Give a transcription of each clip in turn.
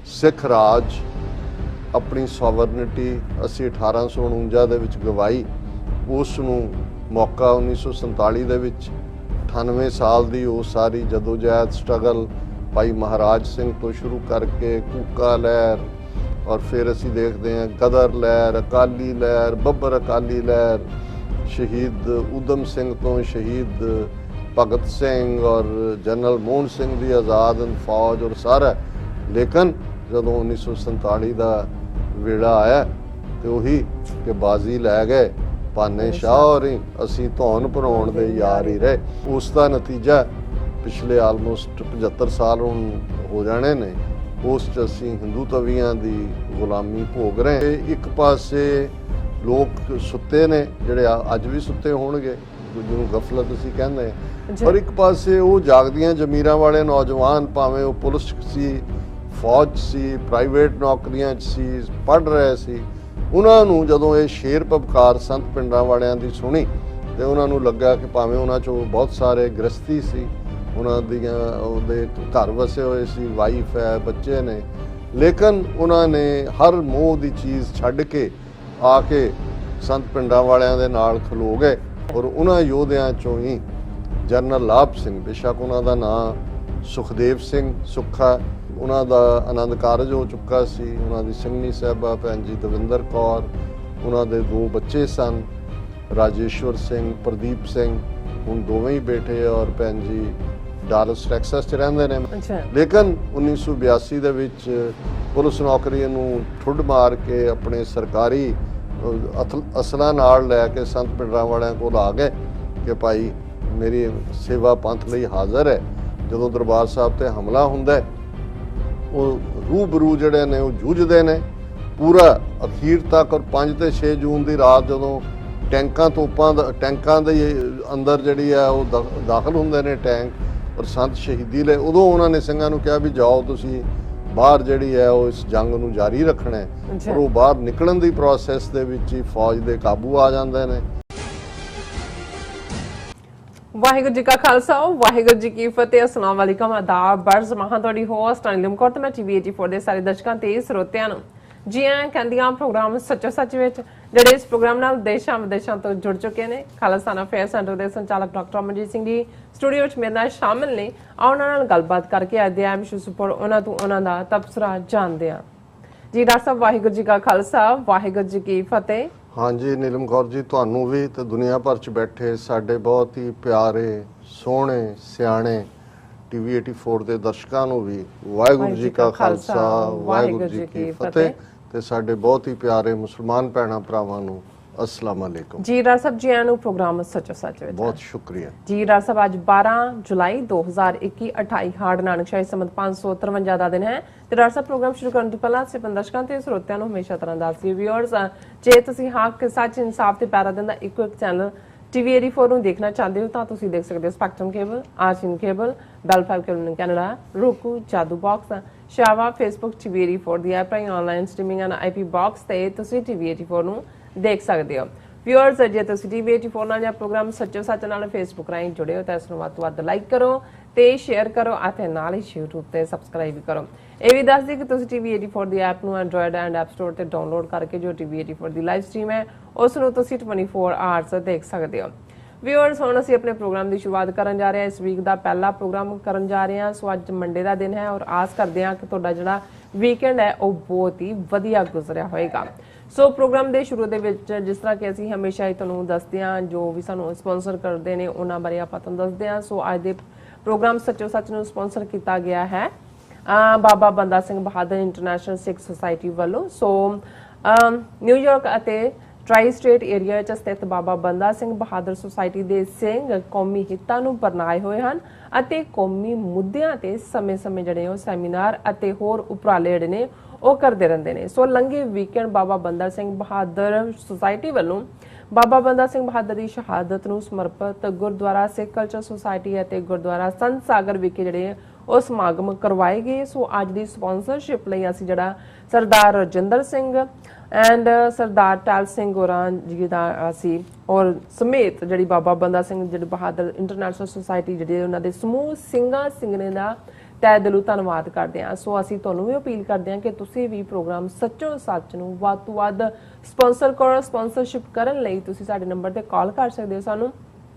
ਸਿੱਖ ਰਾਜ ਆਪਣੀ ਸੋਵਰਨਿਟੀ ਅਸੀਂ 1849 ਦੇ ਵਿੱਚ ਗਵਾਈ। ਉਸ ਨੂੰ ਮੌਕਾ 1947 ਦੇ ਵਿੱਚ 98 ਸਾਲ ਦੀ ਉਹ ਸਾਰੀ ਜਦੋਜਹਿਦ ਸਟਰਗਲ ਭਾਈ ਮਹਾਰਾਜ ਸਿੰਘ ਤੋਂ ਸ਼ੁਰੂ ਕਰਕੇ ਕੂਕਾ ਲਹਿਰ ਔਰ ਫਿਰ ਅਸੀਂ ਦੇਖਦੇ ਹਾਂ ਗਦਰ ਲਹਿਰ, ਅਕਾਲੀ ਲਹਿਰ, ਬੱਬਰ ਅਕਾਲੀ ਲਹਿਰ, ਸ਼ਹੀਦ ਊਧਮ ਸਿੰਘ ਤੋਂ ਸ਼ਹੀਦ ਭਗਤ ਸਿੰਘ ਔਰ ਜਨਰਲ ਮੋਹਨ ਸਿੰਘ ਦੀ ਆਜ਼ਾਦ ਫੌਜ ਔਰ ਸਾਰਾ। ਲੇਕਿਨ ਜਦੋਂ 1947 ਦਾ ਵੇੜਾ ਆਇਆ ਤੇ ਉਹੀ ਕਿ ਬਾਜ਼ੀ ਲੈ ਗਏ ਪਾਨੇ ਸ਼ਾਹ ਔਰ ਅਸੀਂ ਧੌਣ ਭਰਾਉਣ ਦੇ ਯਾਰ ਹੀ ਰਹੇ। ਉਸ ਦਾ ਨਤੀਜਾ ਪਿਛਲੇ ਆਲਮੋਸਟ 75 ਸਾਲ ਹੁਣ ਹੋ ਜਾਣੇ ਨੇ, ਉਸ 'ਚ ਅਸੀਂ ਹਿੰਦੂ ਤਵੀਆਂ ਦੀ ਗੁਲਾਮੀ ਭੋਗ ਰਹੇ। ਇੱਕ ਪਾਸੇ ਲੋਕ ਸੁੱਤੇ ਨੇ ਜਿਹੜੇ ਅੱਜ ਵੀ ਸੁੱਤੇ ਹੋਣਗੇ, ਜਿਹਨੂੰ ਗਫਲਤ ਅਸੀਂ ਕਹਿੰਦੇ ਹਾਂ, ਔਰ ਇੱਕ ਪਾਸੇ ਉਹ ਜਾਗਦੀਆਂ ਜ਼ਮੀਰਾਂ ਵਾਲੇ ਨੌਜਵਾਨ, ਭਾਵੇਂ ਉਹ ਪੁਲਿਸ ਸੀ, ਫੌਜ ਸੀ, ਪ੍ਰਾਈਵੇਟ ਨੌਕਰੀਆਂ 'ਚ ਸੀ, ਪੜ੍ਹ ਰਹੇ ਸੀ, ਉਹਨਾਂ ਨੂੰ ਜਦੋਂ ਇਹ ਸ਼ੇਰ ਪਬਕਾਰ ਸੰਤ ਪਿੰਡਾਂ ਵਾਲਿਆਂ ਦੀ ਸੁਣੀ ਤੇ ਉਹਨਾਂ ਨੂੰ ਲੱਗਾ ਕਿ ਭਾਵੇਂ ਉਹਨਾਂ 'ਚੋਂ ਬਹੁਤ ਸਾਰੇ ਗ੍ਰਸਤੀ ਸੀ, ਉਹਨਾਂ ਦੀਆਂ ਉਹਦੇ ਘਰ ਵਸੇ ਹੋਏ ਸੀ, ਵਾਈਫ ਹੈ, ਬੱਚੇ ਨੇ, ਲੇਕਿਨ ਉਹਨਾਂ ਨੇ ਹਰ ਮੋਹ ਦੀ ਚੀਜ਼ ਛੱਡ ਕੇ ਆ ਕੇ ਸੰਤ ਪਿੰਡਾਂ ਵਾਲਿਆਂ ਦੇ ਨਾਲ ਖਲੋ ਗਏ। ਔਰ ਉਹਨਾਂ ਯੋਧਿਆਂ 'ਚੋਂ ਹੀ ਜਨਰਲ ਲਾਭ ਸਿੰਘ, ਬੇਸ਼ੱਕ ਉਹਨਾਂ ਦਾ ਨਾਂ ਸੁਖਦੇਵ ਸਿੰਘ ਸੁੱਖਾ, ਉਹਨਾਂ ਦਾ ਆਨੰਦ ਕਾਰਜ ਹੋ ਚੁੱਕਾ ਸੀ, ਉਹਨਾਂ ਦੀ ਸਿੰਘਣੀ ਸਾਹਿਬਾ ਭੈਣ ਜੀ ਦਵਿੰਦਰ ਕੌਰ, ਉਹਨਾਂ ਦੇ 2 ਬੱਚੇ ਸਨ, ਰਾਜੇਸ਼ਵਰ ਸਿੰਘ, ਪ੍ਰਦੀਪ ਸਿੰਘ, ਹੁਣ ਦੋਵੇਂ ਹੀ ਬੇਟੇ ਔਰ ਭੈਣ ਜੀ ਡਾਲਸ ਟੈਕਸਸ 'ਚ ਰਹਿੰਦੇ ਨੇ। ਲੇਕਿਨ 1982 ਦੇ ਵਿੱਚ ਪੁਲਿਸ ਨੌਕਰੀ ਨੂੰ ਠੁੱਡ ਮਾਰ ਕੇ ਆਪਣੇ ਸਰਕਾਰੀ ਅਸਲਾਂ ਨਾਲ ਲੈ ਕੇ ਸੰਤ ਪਿੰਡਾਂ ਵਾਲਿਆਂ ਕੋਲ ਆ ਗਏ ਕਿ ਭਾਈ ਮੇਰੀ ਸੇਵਾ ਪੰਥ ਲਈ ਹਾਜ਼ਰ ਹੈ। ਜਦੋਂ ਦਰਬਾਰ ਸਾਹਿਬ ਤੇ ਹਮਲਾ ਹੁੰਦਾ ਉਹ ਰੂਬਰੂ ਜਿਹੜੇ ਨੇ ਉਹ ਜੂਝਦੇ ਨੇ ਪੂਰਾ ਅਖੀਰ ਤੱਕ। ਔਰ 5 ਤੇ 6 ਜੂਨ ਦੀ ਰਾਤ ਜਦੋਂ ਟੈਂਕਾਂ ਦੇ ਅੰਦਰ ਜਿਹੜੀ ਹੈ ਉਹ ਦਾਖਲ ਹੁੰਦੇ ਨੇ ਟੈਂਕ ਔਰ ਸੰਤ ਸ਼ਹੀਦੀ ਲਈ, ਉਦੋਂ ਉਹਨਾਂ ਨੇ ਸਿੰਘਾਂ ਨੂੰ ਕਿਹਾ ਵੀ ਜਾਓ ਤੁਸੀਂ ਬਾਹਰ ਜਿਹੜੀ ਹੈ ਉਹ ਇਸ ਜੰਗ ਨੂੰ ਜਾਰੀ ਰੱਖਣਾ ਹੈ। ਔਰ ਉਹ ਬਾਹਰ ਨਿਕਲਣ ਦੀ ਪ੍ਰੋਸੈਸ ਦੇ ਵਿੱਚ ਹੀ ਫੌਜ ਦੇ ਕਾਬੂ ਆ ਜਾਂਦੇ ਨੇ। ਵਾਹਿਗੁਰੂ ਜੀ ਕਾ ਖਾਲਸਾ, ਵਾਹਿਗੁਰੂ ਜੀ ਕੀ ਫਤਿਹ। ਅਸਲਾਮ ਵਾਲੇਕਮ, ਆਦਾਬ, ਬਰਜ਼ ਮਹਾਂ ਤੁਹਾਡੀ ਹੋਸਟ ਨੀਲਮ ਕੌਰ ਤੇ ਮੈਂ ਟੀਵੀ 84 ਦੇ ਸਾਰੇ ਦਰਸ਼ਕਾਂ ਤੇ ਸਰੋਤਿਆਂ ਨੂੰ ਜੀ ਆਇਆਂ ਕਹਿੰਦੀਆਂ ਪ੍ਰੋਗਰਾਮ ਸੱਚੋ ਸੱਚ ਵਿੱਚ, ਜਿਹੜੇ ਇਸ ਪ੍ਰੋਗਰਾਮ ਨਾਲ ਦੇਸ਼ਾਂ ਵਿਦੇਸ਼ਾਂ ਤੋਂ ਜੁੜ ਚੁੱਕੇ ਨੇ। ਖਾਲਸਾਨਾ ਫੇਅਰ ਸੈਂਟਰ ਦੇ ਸੰਚਾਲਕ ਡਾਕਟਰ ਅਮਨਜੀਤ ਸਿੰਘ ਜੀ ਸਟੂਡੀਓ 'ਚ ਮੇਰੇ ਨਾਲ ਸ਼ਾਮਿਲ ਨੇ। ਉਹਨਾਂ ਨਾਲ ਗੱਲਬਾਤ ਕਰਕੇ ਅੱਜ ਦੇ ਐਮਿਸ਼ੂ ਉੱਪਰ ਉਹਨਾਂ ਤੋਂ ਉਹਨਾਂ ਦਾ ਤਬਸਰਾ ਜਾਣਦੇ ਹਾਂ। ਜੀ ਡਾਕਟਰ ਸਾਹਿਬ, ਵਾਹਿਗੁਰੂ ਜੀ ਕਾ ਖਾਲਸਾ, ਵਾਹਿਗੁਰੂ ਜੀ ਕੀ ਫਤਿਹ। ਹਾਂਜੀ ਨੀਲਮ ਕੌਰ ਜੀ, ਤੁਹਾਨੂੰ ਵੀ ਤੇ ਦੁਨੀਆ ਭਰ 'ਚ ਬੈਠੇ ਸਾਡੇ ਬਹੁਤ ਹੀ ਪਿਆਰੇ, ਸੋਹਣੇ, ਸਿਆਣੇ ਟੀਵੀ 84 ਦੇ ਦਰਸ਼ਕਾਂ ਨੂੰ ਵੀ ਵਾਹਿਗੁਰੂ ਜੀ ਕਾ ਖਾਲਸਾ, ਵਾਹਿਗੁਰੂ ਜੀ ਕੀ ਫਤਿਹ। ਤੇ ਸਾਡੇ ਬਹੁਤ ਹੀ ਪਿਆਰੇ ਮੁਸਲਮਾਨ ਭੈਣਾਂ ਭਰਾਵਾਂ ਨੂੰ अस्सलाम वालेकुम। जी डॉक्टर साहब, जी आनू प्रोग्राम सचो सच विच बहुत शुक्रिया जी। डॉक्टर साहब, आज 12 जुलाई 2021 28 हाड़ नानकशाही संमत 553 ਦਾ ਦਿਨ ਹੈ ਤੇ ਡਾਕਟਰ ਸਾਹਿਬ ਪ੍ਰੋਗਰਾਮ ਸ਼ੁਰੂ ਕਰਨ ਤੋਂ ਪਹਿਲਾਂ ਸੇ ਦਰਸ਼ਕਾਂ ਤੇ ਸਰੋਤਿਆਂ ਨੂੰ ਹਮੇਸ਼ਾ ਤਰ੍ਹਾਂ ਦੱਸਦੀ ਵੀਅਰਸ, ਜੇ ਤੁਸੀਂ ਹੱਕ ਸੱਚ ਇਨਸਾਫ ਤੇ ਪੈਰਾ ਦਿੰਦਾ ਇੱਕੋ ਇੱਕ ਚੈਨਲ ਟੀਵੀ 84 ਨੂੰ ਦੇਖਣਾ ਚਾਹੁੰਦੇ ਹੋ ਤਾਂ ਤੁਸੀਂ ਦੇਖ ਸਕਦੇ ਹੋ spectrum cable, RCN cable, Bell 5 cable in Canada, roku, Jadoo box, ਸ਼ਾਵਾ, ਫੇਸਬੁੱਕ ਟੀਵੀ 84 ਦੀ ਐਪ ਰਾਹੀਂ online streaming and IP box ਤੇ ਤੁਸੀਂ ਟੀਵੀ 84 ਨੂੰ ਦੇਖ ਸਕਦੇ ਹੋ। ਵਿਊਅਰਸ, ਜੇ ਤੁਸੀਂ ਟੀਵੀ 84 ਨਾਲ ਜਾਂ ਪ੍ਰੋਗਰਾਮ ਸੱਚੋ ਸੱਚ ਨਾਲ ਫੇਸਬੁੱਕ ਰਾਹੀਂ ਜੁੜੇ ਹੋ ਤਾਂ ਇਸ ਨੂੰ ਵੱਧ ਤੋਂ ਵੱਧ ਲਾਈਕ ਕਰੋ ਤੇ ਸ਼ੇਅਰ ਕਰੋ ਅਤੇ ਨਾਲ ਹੀ YouTube ਤੇ ਸਬਸਕ੍ਰਾਈਬ ਕਰੋ। ਇਹ ਵੀ ਦੱਸ ਦਿਓ ਕਿ ਤੁਸੀਂ ਟੀਵੀ 84 ਦੀ ਐਪ ਨੂੰ ਐਂਡਰੋਇਡ ਐਂਡ ਐਪ ਸਟੋਰ ਤੇ ਡਾਊਨਲੋਡ ਕਰਕੇ ਜੋ ਟੀਵੀ 84 ਦੀ ਲਾਈਵ ਸਟ੍ਰੀਮ ਹੈ ਉਸ ਨੂੰ ਤੁਸੀਂ 24 ਆਵਰਸ ਦੇਖ ਸਕਦੇ ਹੋ। ਵਿਊਅਰਸ, ਹੁਣ ਅਸੀਂ ਆਪਣੇ ਪ੍ਰੋਗਰਾਮ ਦੀ ਸ਼ੁਰੂਆਤ ਕਰਨ ਜਾ ਰਹੇ ਹਾਂ। ਇਸ ਵੀਕ ਦਾ ਪਹਿਲਾ ਪ੍ਰੋਗਰਾਮ ਕਰਨ ਜਾ ਰਹੇ ਹਾਂ। ਸੋ ਅੱਜ ਮੰਡੇ ਦਾ ਦਿਨ ਹੈ ਔਰ ਆਸ ਕਰਦੇ ਹਾਂ ਕਿ ਤੁਹਾਡਾ ਜਿਹੜਾ ਵੀਕਐਂਡ ਹੈ ਉਹ ਬਹੁਤ ਹੀ ਵਧੀਆ ਗੁਜ਼ਰਿਆ ਹੋਏਗਾ। ਸੋ ਪ੍ਰੋਗਰਾਮ ਦੇ ਸ਼ੁਰੂ ਦੇ ਵਿੱਚ ਜਿਸ ਤਰ੍ਹਾਂ ਕਿ ਅਸੀਂ ਹਮੇਸ਼ਾ ਹੀ ਤੁਹਾਨੂੰ ਦੱਸਦੇ ਹਾਂ, ਜੋ ਵੀ ਸਾਨੂੰ ਸਪਾਂਸਰ ਕਰਦੇ ਨੇ ਉਹਨਾਂ ਬਾਰੇ ਆਪਾਂ ਤੁਹਾਨੂੰ ਦੱਸਦੇ ਹਾਂ। ਸੋ ਅੱਜ ਦੇ ਪ੍ਰੋਗਰਾਮ ਸੱਚੋ ਸੱਚ ਨੂੰ ਸਪਾਂਸਰ ਕੀਤਾ ਗਿਆ ਹੈ ਬਾਬਾ ਬੰਦਾ ਸਿੰਘ ਬਹਾਦਰ ਇੰਟਰਨੈਸ਼ਨਲ ਸਿੱਖ ਸੁਸਾਇਟੀ ਵੱਲੋਂ। ਸੋ ਨਿਊਯਾਰਕ ਅਤੇ ਟ੍ਰਾਈ ਸਟੇਟ ਏਰੀਆ ਵਿੱਚ ਸਥਿਤ ਬਾਬਾ ਬੰਦਾ ਸਿੰਘ ਬਹਾਦਰ ਸੁਸਾਇਟੀ ਦੇ ਸਿੰਘ ਕੌਮੀ ਹਿੱਤਾਂ ਨੂੰ ਪਰਨਾਏ ਹੋਏ ਹਨ ਅਤੇ ਕੌਮੀ ਮੁੱਦਿਆਂ ਤੇ ਸਮੇਂ-ਸਮੇਂ ਜਿਹੜੇ ਉਹ ਸੈਮੀਨਾਰ ਅਤੇ ਹੋਰ ਉਪਰਾਲੇ ਜਿਹੜੇ ਨੇ ਉਹ ਕਰਦੇ ਰਹਿੰਦੇ ਨੇ। ਸੋ ਲੰਘੇ ਵੀਕਐਂਡ ਬਾਬਾ ਬੰਦਾ ਸਿੰਘ ਬਹਾਦਰ ਸੁਸਾਇਟੀ ਵੱਲੋਂ ਬਾਬਾ ਬੰਦਾ ਸਿੰਘ ਬਹਾਦਰ ਦੀ ਸ਼ਹਾਦਤ ਨੂੰ ਸਮਰਪਿਤ ਗੁਰਦੁਆਰਾ ਸਿੱਖ ਕਲਚਰ ਸੁਸਾਇਟੀ ਅਤੇ ਗੁਰਦੁਆਰਾ ਸੰਤ ਸਾਗਰ ਵਿਖੇ ਜਿਹੜੇ ਉਹ ਸਮਾਗਮ ਕਰਵਾਏ ਗਏ। ਸੋ ਅੱਜ ਦੀ ਸਪਾਂਸਰਸ਼ਿਪ ਲਈ ਅਸੀਂ ਜਿਹੜਾ ਸਰਦਾਰ ਰਜਿੰਦਰ ਸਿੰਘ ਐਂਡ ਸਰਦਾਰ ਟੈਲ ਸਿੰਘ ਹੋਰਾਂ ਜੀ ਦਾ ਅਸੀਂ ਔਰ ਸਮੇਤ ਜਿਹੜੀ ਬਾਬਾ ਬੰਦਾ ਸਿੰਘ ਜਿਹੜੇ ਬਹਾਦਰ ਇੰਟਰਨੈਸ਼ਨਲ ਸੁਸਾਇਟੀ ਜਿਹੜੇ ਉਹਨਾਂ ਦੇ ਸਮੂਹ ਸਿੰਘਾਂ ਸਿੰਘਣੇ ਦਾ ਤਹਿ ਦਿਲੋਂ ਧੰਨਵਾਦ ਕਰਦੇ ਹਾਂ। ਸੋ ਅਸੀਂ ਤੁਹਾਨੂੰ ਵੀ ਅਪੀਲ ਕਰਦੇ ਹਾਂ ਕਿ ਤੁਸੀਂ ਵੀ ਪ੍ਰੋਗਰਾਮ ਸੱਚੋ ਸੱਚ ਨੂੰ ਵੱਧ ਤੋਂ ਵੱਧ ਸਪਾਂਸਰ ਕਰੋ। ਸਪਾਂਸਰਸ਼ਿਪ ਕਰਨ ਲਈ ਤੁਸੀਂ ਸਾਡੇ ਨੰਬਰ ਤੇ ਕਾਲ ਕਰ ਸਕਦੇ ਹੋ, ਸਾਨੂੰ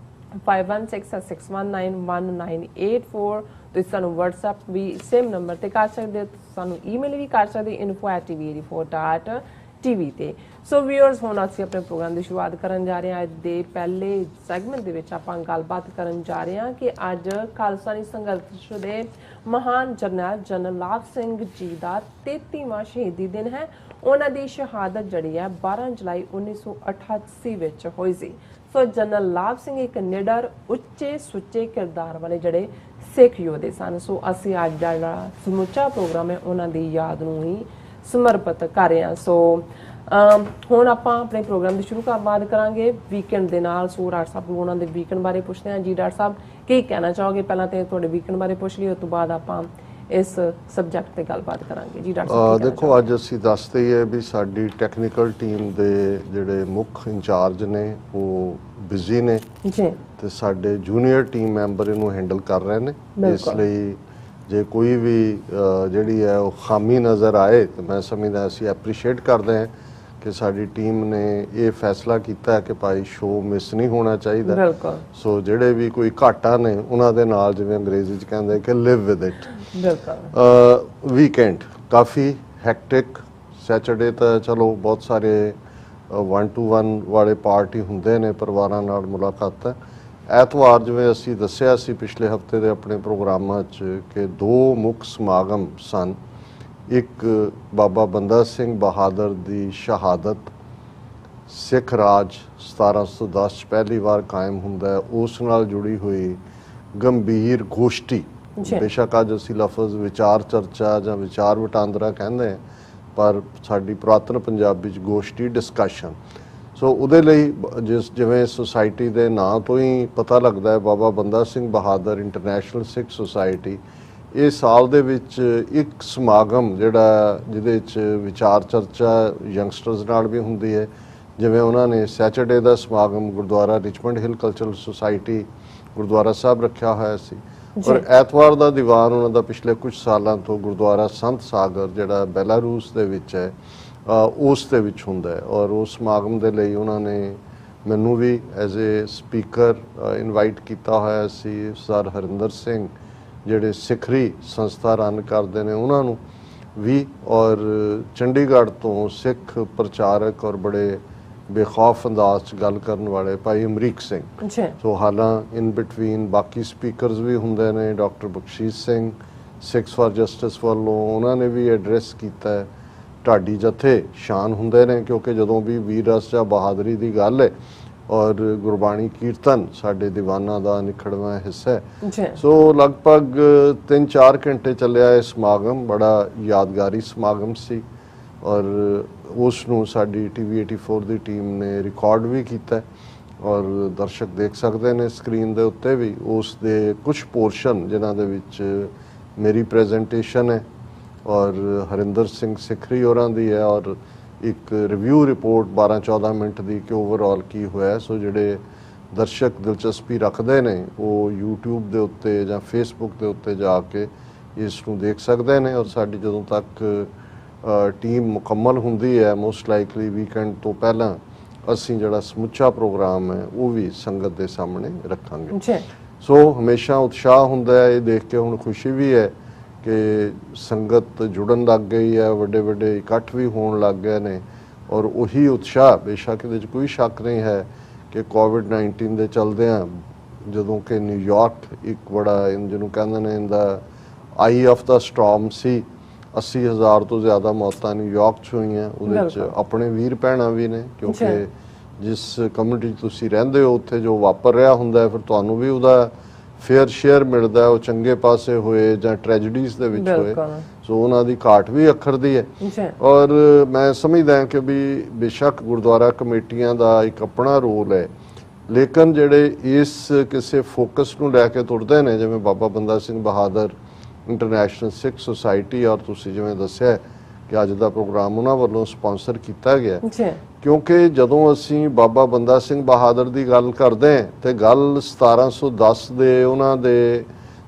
5166619184। ਤੁਸੀਂ ਸਾਨੂੰ WhatsApp ਵੀ ਸੇਮ ਨੰਬਰ ਤੇ ਕਰ ਸਕਦੇ ਹੋ, ਸਾਨੂੰ ਈਮੇਲ ਵੀ ਕਰ ਸਕਦੇ info@tv84.tv ਤੇ। ਸੋ ਵੀਅਰਸ, ਹੁਣ ਅਸੀਂ ਆਪਣੇ ਪ੍ਰੋਗਰਾਮ ਦੀ ਸ਼ੁਰੂਆਤ ਕਰਨ ਜਾ ਰਹੇ ਹਾਂ। ਅੱਜ ਦੇ ਪਹਿਲੇ ਸੈਗਮੈਂਟ ਦੇ ਵਿੱਚ ਆਪਾਂ ਗੱਲਬਾਤ ਕਰਨ ਜਾ ਰਹੇ ਹਾਂ ਕਿ ਅੱਜ ਖਾਲਸਾਨੀ ਸੰਘਰਸ਼ ਦੇ ਮਹਾਨ ਜਨਰਲ ਲਾਭ ਸਿੰਘ ਜੀ ਦਾ 33ਵਾਂ ਸ਼ਹੀਦੀ ਦਿਨ ਹੈ। ਉਹਨਾਂ ਦੀ ਸ਼ਹਾਦਤ ਜਿਹੜੀ ਹੈ 12 ਜੁਲਾਈ 1988 ਵਿੱਚ ਹੋਈ ਸੀ। ਸੋ ਜਨਰਲ ਲਾਭ ਸਿੰਘ ਇੱਕ ਨਿਡਰ, ਉੱਚੇ ਸੁੱਚੇ ਕਿਰਦਾਰ ਵਾਲੇ ਜਿਹੜੇ ਸਿੱਖ ਯੋਧੇ ਸਨ। ਸੋ ਅਸੀਂ ਅੱਜ ਦਾ ਜਿਹੜਾ ਸਮੁੱਚਾ ਪ੍ਰੋਗਰਾਮ ਹੈ ਉਹਨਾਂ ਦੀ ਯਾਦ ਨੂੰ ਹੀ ਸਮਰਪਿਤ ਕਰ ਰਹੇ ਹਾਂ। ਸੋ ਹੁਣ ਆਪਾਂ ਆਪਣੇ ਪ੍ਰੋਗਰਾਮ ਦੀ ਸ਼ੁਰੂਆਤ ਕਰਾਂਗੇ ਵੀਕਐਂਡ ਦੇ ਨਾਲ। ਸੋ ਡਾਕਟਰ ਸਾਹਿਬ ਨੂੰ ਉਹਨਾਂ ਦੇ ਵੀਕਐਂਡ ਬਾਰੇ ਪੁੱਛਦੇ ਹਾਂ। ਜੀ ਡਾਕਟਰ ਸਾਹਿਬ, ਕੀ ਕਹਿਣਾ ਚਾਹੋਗੇ? ਪਹਿਲਾਂ ਤੇ ਤੁਹਾਡੇ ਵੀਕਐਂਡ ਬਾਰੇ ਪੁੱਛ ਲਈ, ਉਸ ਤੋਂ ਬਾਅਦ ਆਪਾਂ ਇਸ ਸਬਜੈਕਟ ਤੇ ਗੱਲਬਾਤ ਕਰਾਂਗੇ। ਜੀ ਡਾਕਟਰ ਸਾਹਿਬ, ਦੇਖੋ, ਅੱਜ ਅਸੀਂ ਦੱਸਦੇ ਹੀ ਹੈ ਵੀ ਸਾਡੀ ਟੈਕਨੀਕਲ ਟੀਮ ਦੇ ਜਿਹੜੇ ਮੁੱਖ ਇੰਚਾਰਜ ਨੇ ਉਹ ਬਿਜ਼ੀ ਨੇ ਜੀ, ਤੇ ਸਾਡੇ ਜੂਨੀਅਰ ਟੀਮ ਮੈਂਬਰ ਇਹਨੂੰ ਹੈਂਡਲ ਕਰ ਰਹੇ ਨੇ। ਇਸ ਲਈ ਜੇ ਕੋਈ ਵੀ ਜਿਹੜੀ ਹੈ ਉਹ ਖਾਮੀ ਨਜ਼ਰ ਆਏ ਤਾਂ ਮੈਂ ਸਮਝਦਾ ਅਸੀਂ ਐਪਰੀਸ਼ੀਏਟ ਕਰਦੇ ਹਾਂ ਕਿ ਸਾਡੀ ਟੀਮ ਨੇ ਇਹ ਫੈਸਲਾ ਕੀਤਾ ਹੈ ਕਿ ਭਾਈ ਸ਼ੋਅ ਮਿਸ ਨਹੀਂ ਹੋਣਾ ਚਾਹੀਦਾ। ਬਿਲਕੁਲ। ਸੋ ਜਿਹੜੇ ਵੀ ਕੋਈ ਘਾਟਾ ਨੇ ਉਹਨਾਂ ਦੇ ਨਾਲ, ਜਿਵੇਂ ਅੰਗਰੇਜ਼ੀ 'ਚ ਕਹਿੰਦੇ ਕਿ ਲਿਵ ਵਿਦ ਇਟ। ਬਿਲਕੁਲ। ਵੀਕਐਂਡ ਕਾਫੀ ਹੈਕਟਿਕ। ਸੈਟਰਡੇ ਤਾਂ ਚਲੋ ਬਹੁਤ ਸਾਰੇ 1-to-1 ਵਾਲੇ ਪਾਰਟੀ ਹੁੰਦੇ ਨੇ, ਪਰਿਵਾਰਾਂ ਨਾਲ ਮੁਲਾਕਾਤਾਂ। ਐਤਵਾਰ ਜਿਵੇਂ ਅਸੀਂ ਦੱਸਿਆ ਸੀ ਪਿਛਲੇ ਹਫਤੇ ਦੇ ਆਪਣੇ ਪ੍ਰੋਗਰਾਮਾਂ 'ਚ ਕਿ 2 ਮੁੱਖ ਸਮਾਗਮ ਸਨ। ਇੱਕ ਬਾਬਾ ਬੰਦਾ ਸਿੰਘ ਬਹਾਦਰ ਦੀ ਸ਼ਹਾਦਤ, ਸਿੱਖ ਰਾਜ 1710 'ਚ ਪਹਿਲੀ ਵਾਰ ਕਾਇਮ ਹੁੰਦਾ ਹੈ, ਉਸ ਨਾਲ ਜੁੜੀ ਹੋਈ ਗੰਭੀਰ ਗੋਸ਼ਟੀ। ਬੇਸ਼ੱਕ ਅੱਜ ਅਸੀਂ ਲਫ਼ਜ਼ ਵਿਚਾਰ ਚਰਚਾ ਜਾਂ ਵਿਚਾਰ ਵਟਾਂਦਰਾ ਕਹਿੰਦੇ ਹਾਂ, ਪਰ ਸਾਡੀ ਪੁਰਾਤਨ ਪੰਜਾਬੀ 'ਚ ਗੋਸ਼ਟੀ ਡਿਸਕਸ਼ਨ। ਸੋ ਉਹਦੇ ਲਈ ਜਿਵੇਂ ਸੁਸਾਇਟੀ ਦੇ ਨਾਂ ਤੋਂ ਹੀ ਪਤਾ ਲੱਗਦਾ ਹੈ, ਬਾਬਾ ਬੰਦਾ ਸਿੰਘ ਬਹਾਦਰ ਇੰਟਰਨੈਸ਼ਨਲ ਸਿੱਖ ਸੁਸਾਇਟੀ ਇਹ ਸਾਲ ਦੇ ਵਿੱਚ ਇੱਕ ਸਮਾਗਮ ਜਿਹੜਾ ਜਿਹਦੇ ਵਿੱਚ ਵਿਚਾਰ ਚਰਚਾ ਯੰਗਸਟਰਸ ਨਾਲ ਵੀ ਹੁੰਦੀ ਹੈ। ਜਿਵੇਂ ਉਹਨਾਂ ਨੇ ਸੈਟਰਡੇ ਦਾ ਸਮਾਗਮ ਗੁਰਦੁਆਰਾ ਰਿਚਮੰਡ ਹਿੱਲ ਕਲਚਰਲ ਸੁਸਾਇਟੀ ਗੁਰਦੁਆਰਾ ਸਾਹਿਬ ਰੱਖਿਆ ਹੋਇਆ ਸੀ, ਔਰ ਐਤਵਾਰ ਦਾ ਦੀਵਾਨ ਉਹਨਾਂ ਦਾ ਪਿਛਲੇ ਕੁਝ ਸਾਲਾਂ ਤੋਂ ਗੁਰਦੁਆਰਾ ਸੰਤ ਸਾਗਰ ਜਿਹੜਾ ਬੈਲਾਰੂਸ ਦੇ ਵਿੱਚ ਹੈ ਉਸ ਦੇ ਵਿੱਚ ਹੁੰਦਾ ਹੈ। ਔਰ ਉਸ ਸਮਾਗਮ ਦੇ ਲਈ ਉਹਨਾਂ ਨੇ ਮੈਨੂੰ ਵੀ ਐਜ਼ ਏ ਸਪੀਕਰ ਇਨਵਾਈਟ ਕੀਤਾ ਹੋਇਆ ਸੀ। ਸਰ ਹਰਿੰਦਰ ਸਿੰਘ ਜਿਹੜੇ ਸਿੱਖਰੀ ਸੰਸਥਾ ਰਨ ਕਰਦੇ ਨੇ ਉਹਨਾਂ ਨੂੰ ਵੀ, ਔਰ ਚੰਡੀਗੜ੍ਹ ਤੋਂ ਸਿੱਖ ਪ੍ਰਚਾਰਕ ਔਰ ਬੜੇ ਬੇਖੌਫ ਅੰਦਾਜ਼ 'ਚ ਗੱਲ ਕਰਨ ਵਾਲੇ ਭਾਈ ਅਮਰੀਕ ਸਿੰਘ। ਸੋ ਹਾਲਾਂ ਇਨ ਬਿਟਵੀਨ ਬਾਕੀ ਸਪੀਕਰਸ ਵੀ ਹੁੰਦੇ ਨੇ। Doctor Bakhshish Singh Sikhs for justice ਵੱਲੋਂ ਉਹਨਾਂ ਨੇ ਵੀ ਐਡਰੈਸ ਕੀਤਾ ਹੈ। ਢਾਡੀ ਜਥੇ ਸ਼ਾਨ ਹੁੰਦੇ ਨੇ, ਕਿਉਂਕਿ ਜਦੋਂ ਵੀ ਵੀਰ ਰਸ ਜਾਂ ਬਹਾਦਰੀ ਦੀ ਗੱਲ ਹੈ ਔਰ ਗੁਰਬਾਣੀ ਕੀਰਤਨ ਸਾਡੇ ਦੀਵਾਨਾਂ ਦਾ ਨਿਖੜਵਾਂ ਹਿੱਸਾ ਹੈ। ਸੋ ਲਗਭਗ 3-4 ਘੰਟੇ ਚੱਲਿਆ ਇਹ ਸਮਾਗਮ, ਬੜਾ ਯਾਦਗਾਰੀ ਸਮਾਗਮ ਸੀ ਔਰ ਉਸ ਨੂੰ ਸਾਡੀ TV84 ਦੀ ਟੀਮ ਨੇ ਰਿਕਾਰਡ ਵੀ ਕੀਤਾ ਔਰ ਦਰਸ਼ਕ ਦੇਖ ਸਕਦੇ ਨੇ ਸਕਰੀਨ ਦੇ ਉੱਤੇ ਵੀ ਉਸ ਦੇ ਕੁਝ ਪੋਰਸ਼ਨ ਜਿਨ੍ਹਾਂ ਦੇ ਵਿੱਚ ਮੇਰੀ ਪ੍ਰੈਜੈਂਟੇਸ਼ਨ ਹੈ ਔਰ ਹਰਿੰਦਰ ਸਿੰਘ ਸਿੱਖਰੀ ਹੋਰਾਂ ਦੀ ਹੈ, ਔਰ ਇੱਕ ਰਿਵਿਊ ਰਿਪੋਰਟ 12-14 ਮਿੰਟ ਦੀ ਕਿ ਓਵਰਆਲ ਕੀ ਹੋਇਆ। ਸੋ ਜਿਹੜੇ ਦਰਸ਼ਕ ਦਿਲਚਸਪੀ ਰੱਖਦੇ ਨੇ ਉਹ YouTube ਦੇ ਉੱਤੇ ਜਾਂ Facebook ਦੇ ਉੱਤੇ ਜਾ ਕੇ ਇਸ ਨੂੰ ਦੇਖ ਸਕਦੇ ਨੇ। ਔਰ ਸਾਡੀ ਜਦੋਂ ਤੱਕ ਟੀਮ ਮੁਕੰਮਲ ਹੁੰਦੀ ਹੈ, ਮੋਸਟ ਲਾਈਕਲੀ ਵੀਕਐਂਡ ਤੋਂ ਪਹਿਲਾਂ ਅਸੀਂ ਜਿਹੜਾ ਸਮੁੱਚਾ ਪ੍ਰੋਗਰਾਮ ਹੈ ਉਹ ਵੀ ਸੰਗਤ ਦੇ ਸਾਹਮਣੇ ਰੱਖਾਂਗੇ। ਸੋ ਹਮੇਸ਼ਾ ਉਤਸ਼ਾਹ ਹੁੰਦਾ ਹੈ, ਇਹ ਦੇਖ ਕੇ ਹੁਣ ਖੁਸ਼ੀ ਵੀ ਹੈ ਕਿ ਸੰਗਤ ਜੁੜਨ ਲੱਗ ਗਈ ਹੈ, ਵੱਡੇ ਵੱਡੇ ਇਕੱਠ ਵੀ ਹੋਣ ਲੱਗ ਗਏ ਨੇ। ਔਰ ਉਹੀ ਉਤਸ਼ਾਹ, ਬੇਸ਼ੱਕ ਇਹਦੇ 'ਚ ਕੋਈ ਸ਼ੱਕ ਨਹੀਂ ਹੈ ਕਿ ਕੋਵਿਡ-19 ਦੇ ਚਲਦਿਆਂ ਜਦੋਂ ਕਿ ਨਿਊਯਾਰਕ ਇੱਕ ਬੜਾ ਜਿਹਨੂੰ ਕਹਿੰਦੇ ਨੇ ਇਹਦਾ ਆਈ ਆਫ ਦਾ ਸਟਾਰਮ ਸੀ, 80,000 ਤੋਂ ਜ਼ਿਆਦਾ ਮੌਤਾਂ ਨਿਊਯਾਰਕ 'ਚ ਹੋਈਆਂ। ਉਹਦੇ 'ਚ ਆਪਣੇ ਵੀਰ ਭੈਣਾਂ ਵੀ ਨੇ, ਕਿਉਂਕਿ ਜਿਸ ਕਮਿਊਨਿਟੀ 'ਚ ਤੁਸੀਂ ਰਹਿੰਦੇ ਹੋ ਉੱਥੇ ਜੋ ਵਾਪਰ ਰਿਹਾ ਹੁੰਦਾ ਫਿਰ ਤੁਹਾਨੂੰ ਵੀ ਉਹਦਾ ਫੇਅਰ ਸ਼ੇਅਰ ਮਿਲਦਾ, ਉਹ ਚੰਗੇ ਪਾਸੇ ਹੋਏ ਜਾਂ ਟ੍ਰੈਜਡੀਜ਼ ਦੇ ਵਿੱਚ ਹੋਏ। ਸੋ ਉਹਨਾਂ ਦੀ ਘਾਟ ਵੀ ਅੱਖਰਦੀ ਹੈ। ਔਰ ਮੈਂ ਸਮਝਦਾ ਕਿ ਵੀ ਬੇਸ਼ੱਕ ਗੁਰਦੁਆਰਾ ਕਮੇਟੀਆਂ ਦਾ ਇੱਕ ਆਪਣਾ ਰੋਲ ਹੈ, ਲੇਕਿਨ ਜਿਹੜੇ ਇਸ ਕਿਸੇ ਫੋਕਸ ਨੂੰ ਲੈ ਕੇ ਤੁਰਦੇ ਨੇ, ਜਿਵੇਂ ਬਾਬਾ ਬੰਦਾ ਸਿੰਘ ਬਹਾਦਰ ਇੰਟਰਨੈਸ਼ਨਲ ਸਿੱਖ ਸੁਸਾਇਟੀ, ਔਰ ਤੁਸੀਂ ਜਿਵੇਂ ਦੱਸਿਆ ਕਿ ਅੱਜ ਦਾ ਪ੍ਰੋਗਰਾਮ ਉਹਨਾਂ ਵੱਲੋਂ ਸਪਾਂਸਰ ਕੀਤਾ ਗਿਆ, ਕਿਉਂਕਿ ਜਦੋਂ ਅਸੀਂ ਬਾਬਾ ਬੰਦਾ ਸਿੰਘ ਬਹਾਦਰ ਦੀ ਗੱਲ ਕਰਦੇ ਹਾਂ ਤੇ ਗੱਲ 1710 ਦੇ ਉਹਨਾਂ ਦੇ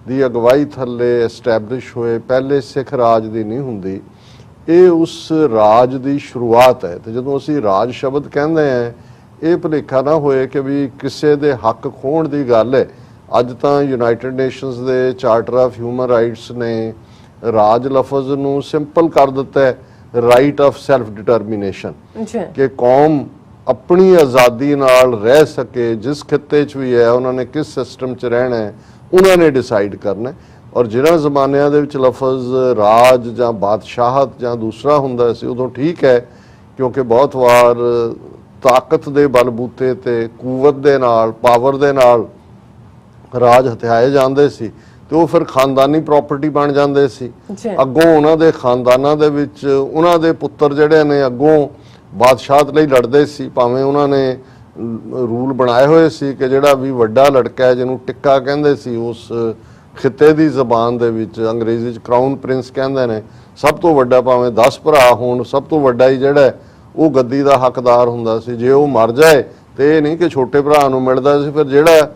ਦੀ ਅਗਵਾਈ ਥੱਲੇ ਐਸਟੈਬਲਿਸ਼ ਹੋਏ ਪਹਿਲੇ ਸਿੱਖ ਰਾਜ ਦੀ ਨਹੀਂ ਹੁੰਦੀ, ਇਹ ਉਸ ਰਾਜ ਦੀ ਸ਼ੁਰੂਆਤ ਹੈ। ਤੇ ਜਦੋਂ ਅਸੀਂ ਰਾਜ ਸ਼ਬਦ ਕਹਿੰਦੇ ਹਾਂ, ਇਹ ਭੁਲੇਖਾ ਨਾ ਹੋਏ ਕਿ ਵੀ ਕਿਸੇ ਦੇ ਹੱਕ ਖੋਹਣ ਦੀ ਗੱਲ ਹੈ। ਅੱਜ ਤਾਂ ਯੂਨਾਈਟਿਡ ਨੇਸ਼ਨਸ ਦੇ ਚਾਰਟਰ ਆਫ ਹਿਊਮਨ ਰਾਈਟਸ ਨੇ ਰਾਜ ਲਫ਼ਜ਼ ਨੂੰ ਸਿੰਪਲ ਕਰ ਦਿੱਤਾ ਹੈ, ਰਾਈਟ ਆਫ ਸੈਲਫ ਡਿਟਰਮੀਨੇਸ਼ਨ, ਕਿ ਕੌਮ ਆਪਣੀ ਆਜ਼ਾਦੀ ਨਾਲ ਰਹਿ ਸਕੇ, ਜਿਸ ਖਿੱਤੇ 'ਚ ਵੀ ਹੈ ਉਹਨਾਂ ਨੇ ਕਿਸ ਸਿਸਟਮ 'ਚ ਰਹਿਣਾ ਹੈ ਉਹਨਾਂ ਨੇ ਡਿਸਾਈਡ ਕਰਨਾ। ਔਰ ਜਿਹੜਾ ਜ਼ਮਾਨਿਆਂ ਦੇ ਵਿੱਚ ਲਫ਼ਜ਼ ਰਾਜ ਜਾਂ ਬਾਦਸ਼ਾਹਤ ਜਾਂ ਦੂਸਰਾ ਹੁੰਦਾ ਸੀ, ਉਦੋਂ ਠੀਕ ਹੈ, ਕਿਉਂਕਿ ਬਹੁਤ ਵਾਰ ਤਾਕਤ ਦੇ ਬਲਬੂਤੇ ਤੇ ਕੂਵਤ ਦੇ ਨਾਲ, ਪਾਵਰ ਦੇ ਨਾਲ ਰਾਜ ਹਥਿਆਏ ਜਾਂਦੇ ਸੀ ਤੇ ਉਹ ਫਿਰ ਖਾਨਦਾਨੀ ਪ੍ਰਾਪਰਟੀ ਬਣ ਜਾਂਦੇ ਸੀ। ਅੱਗੋਂ ਉਹਨਾਂ ਦੇ ਖਾਨਦਾਨਾਂ ਦੇ ਵਿੱਚ ਉਹਨਾਂ ਦੇ ਪੁੱਤਰ ਜਿਹੜੇ ਨੇ ਅੱਗੋਂ ਬਾਦਸ਼ਾਹਤ ਲਈ ਲੜਦੇ ਸੀ, ਭਾਵੇਂ ਉਹਨਾਂ ਨੇ ਰੂਲ ਬਣਾਏ ਹੋਏ ਸੀ ਕਿ ਜਿਹੜਾ ਵੀ ਵੱਡਾ ਲੜਕਾ ਹੈ, ਜਿਹਨੂੰ ਟਿੱਕਾ ਕਹਿੰਦੇ ਸੀ ਉਸ ਖਿੱਤੇ ਦੀ ਜ਼ਬਾਨ ਦੇ ਵਿੱਚ, ਅੰਗਰੇਜ਼ੀ 'ਚ ਕਰਾਊਨ ਪ੍ਰਿੰਸ ਕਹਿੰਦੇ ਨੇ, ਸਭ ਤੋਂ ਵੱਡਾ, ਭਾਵੇਂ 10 ਭਰਾ ਹੋਣ, ਸਭ ਤੋਂ ਵੱਡਾ ਹੀ ਜਿਹੜਾ ਉਹ ਗੱਦੀ ਦਾ ਹੱਕਦਾਰ ਹੁੰਦਾ ਸੀ। ਜੇ ਉਹ ਮਰ ਜਾਏ ਤੇ ਇਹ ਨਹੀਂ ਕਿ ਛੋਟੇ ਭਰਾ ਨੂੰ ਮਿਲਦਾ ਸੀ, ਫਿਰ ਜਿਹੜਾ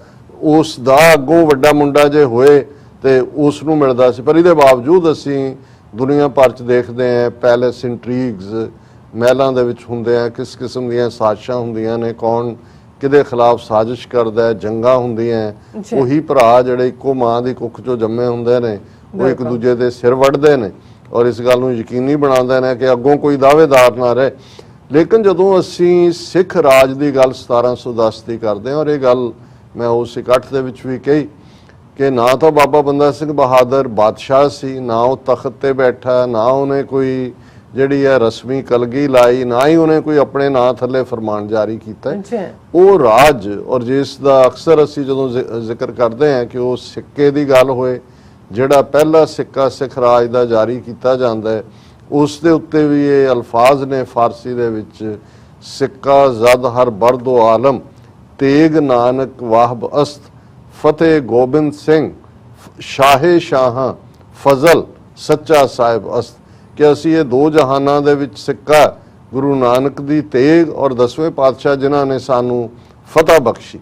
ਉਸ ਦਾ ਅੱਗੋਂ ਵੱਡਾ ਮੁੰਡਾ ਜੇ ਹੋਏ ਤੇ ਉਸ ਨੂੰ ਮਿਲਦਾ ਸੀ। ਪਰ ਇਹਦੇ ਬਾਵਜੂਦ ਅਸੀਂ ਦੁਨੀਆ ਭਰ 'ਚ ਦੇਖਦੇ ਹਾਂ ਪੈਲੇਸ ਇੰਟਰੀਗਸ, ਮਹਿਲਾਂ ਦੇ ਵਿੱਚ ਹੁੰਦੇ ਆ, ਕਿਸ ਕਿਸਮ ਦੀਆਂ ਸਾਜ਼ਿਸ਼ਾਂ ਹੁੰਦੀਆਂ ਨੇ, ਕੌਣ ਕਿਹਦੇ ਖਿਲਾਫ ਸਾਜ਼ਿਸ਼ ਕਰਦਾ ਹੈ, ਜੰਗਾਂ ਹੁੰਦੀਆਂ। ਉਹੀ ਭਰਾ ਜਿਹੜੇ ਇੱਕੋ ਮਾਂ ਦੀ ਕੁੱਖ 'ਚੋਂ ਜੰਮੇ ਹੁੰਦੇ ਨੇ, ਉਹ ਇੱਕ ਦੂਜੇ ਦੇ ਸਿਰ ਵੱਢਦੇ ਨੇ ਔਰ ਇਸ ਗੱਲ ਨੂੰ ਯਕੀਨੀ ਬਣਾਉਂਦੇ ਨੇ ਕਿ ਅੱਗੋਂ ਕੋਈ ਦਾਅਵੇਦਾਰ ਨਾ ਰਹੇ। ਲੇਕਿਨ ਜਦੋਂ ਅਸੀਂ ਸਿੱਖ ਰਾਜ ਦੀ ਗੱਲ 1710 ਦੀ ਕਰਦੇ ਹਾਂ, ਔਰ ਇਹ ਗੱਲ ਮੈਂ ਉਸ ਇਕੱਠ ਦੇ ਵਿੱਚ ਵੀ ਕਹੀ ਕਿ ਨਾ ਤਾਂ ਬਾਬਾ ਬੰਦਾ ਸਿੰਘ ਬਹਾਦਰ ਬਾਦਸ਼ਾਹ ਸੀ, ਨਾ ਉਹ ਤਖਤ ਤੇ ਬੈਠਾ, ਨਾ ਉਹਨੇ ਕੋਈ ਜਿਹੜੀ ਹੈ ਰਸਮੀ ਕਲਗੀ ਲਾਈ, ਨਾ ਹੀ ਉਹਨੇ ਕੋਈ ਆਪਣੇ ਨਾਂ ਥੱਲੇ ਫਰਮਾਨ ਜਾਰੀ ਕੀਤਾ। ਉਹ ਰਾਜ, ਔਰ ਜਿਸ ਦਾ ਅਕਸਰ ਅਸੀਂ ਜਦੋਂ ਜ਼ਿਕਰ ਕਰਦੇ ਹਾਂ ਕਿ ਉਹ ਸਿੱਕੇ ਦੀ ਗੱਲ ਹੋਏ, ਜਿਹੜਾ ਪਹਿਲਾ ਸਿੱਕਾ ਸਿੱਖ ਰਾਜ ਦਾ ਜਾਰੀ ਕੀਤਾ ਜਾਂਦਾ ਹੈ, ਉਸ ਦੇ ਉੱਤੇ ਵੀ ਇਹ ਅਲਫਾਜ਼ ਨੇ ਫਾਰਸੀ ਦੇ ਵਿੱਚ, ਸਿੱਕਾ ਜ਼ਦ ਹਰ ਬਰਦੋ ਆਲਮ, ਤੇਗ ਨਾਨਕ ਵਾਹਬ ਅਸਤ, ਫਤਿਹ ਗੋਬਿੰਦ ਸਿੰਘ ਸ਼ਾਹੇ ਸ਼ਾਹਾਂ, ਫਜ਼ਲ ਸੱਚਾ ਸਾਹਿਬ ਅਸਤ, ਕਿ ਅਸੀਂ ਇਹ ਦੋ ਜਹਾਨਾਂ ਦੇ ਵਿੱਚ ਸਿੱਕਾ ਗੁਰੂ ਨਾਨਕ ਦੀ ਤੇਗ ਔਰ 10ਵੇਂ ਪਾਤਸ਼ਾਹ ਜਿਨ੍ਹਾਂ ਨੇ ਸਾਨੂੰ ਫਤਿਹ ਬਖਸ਼ੀ।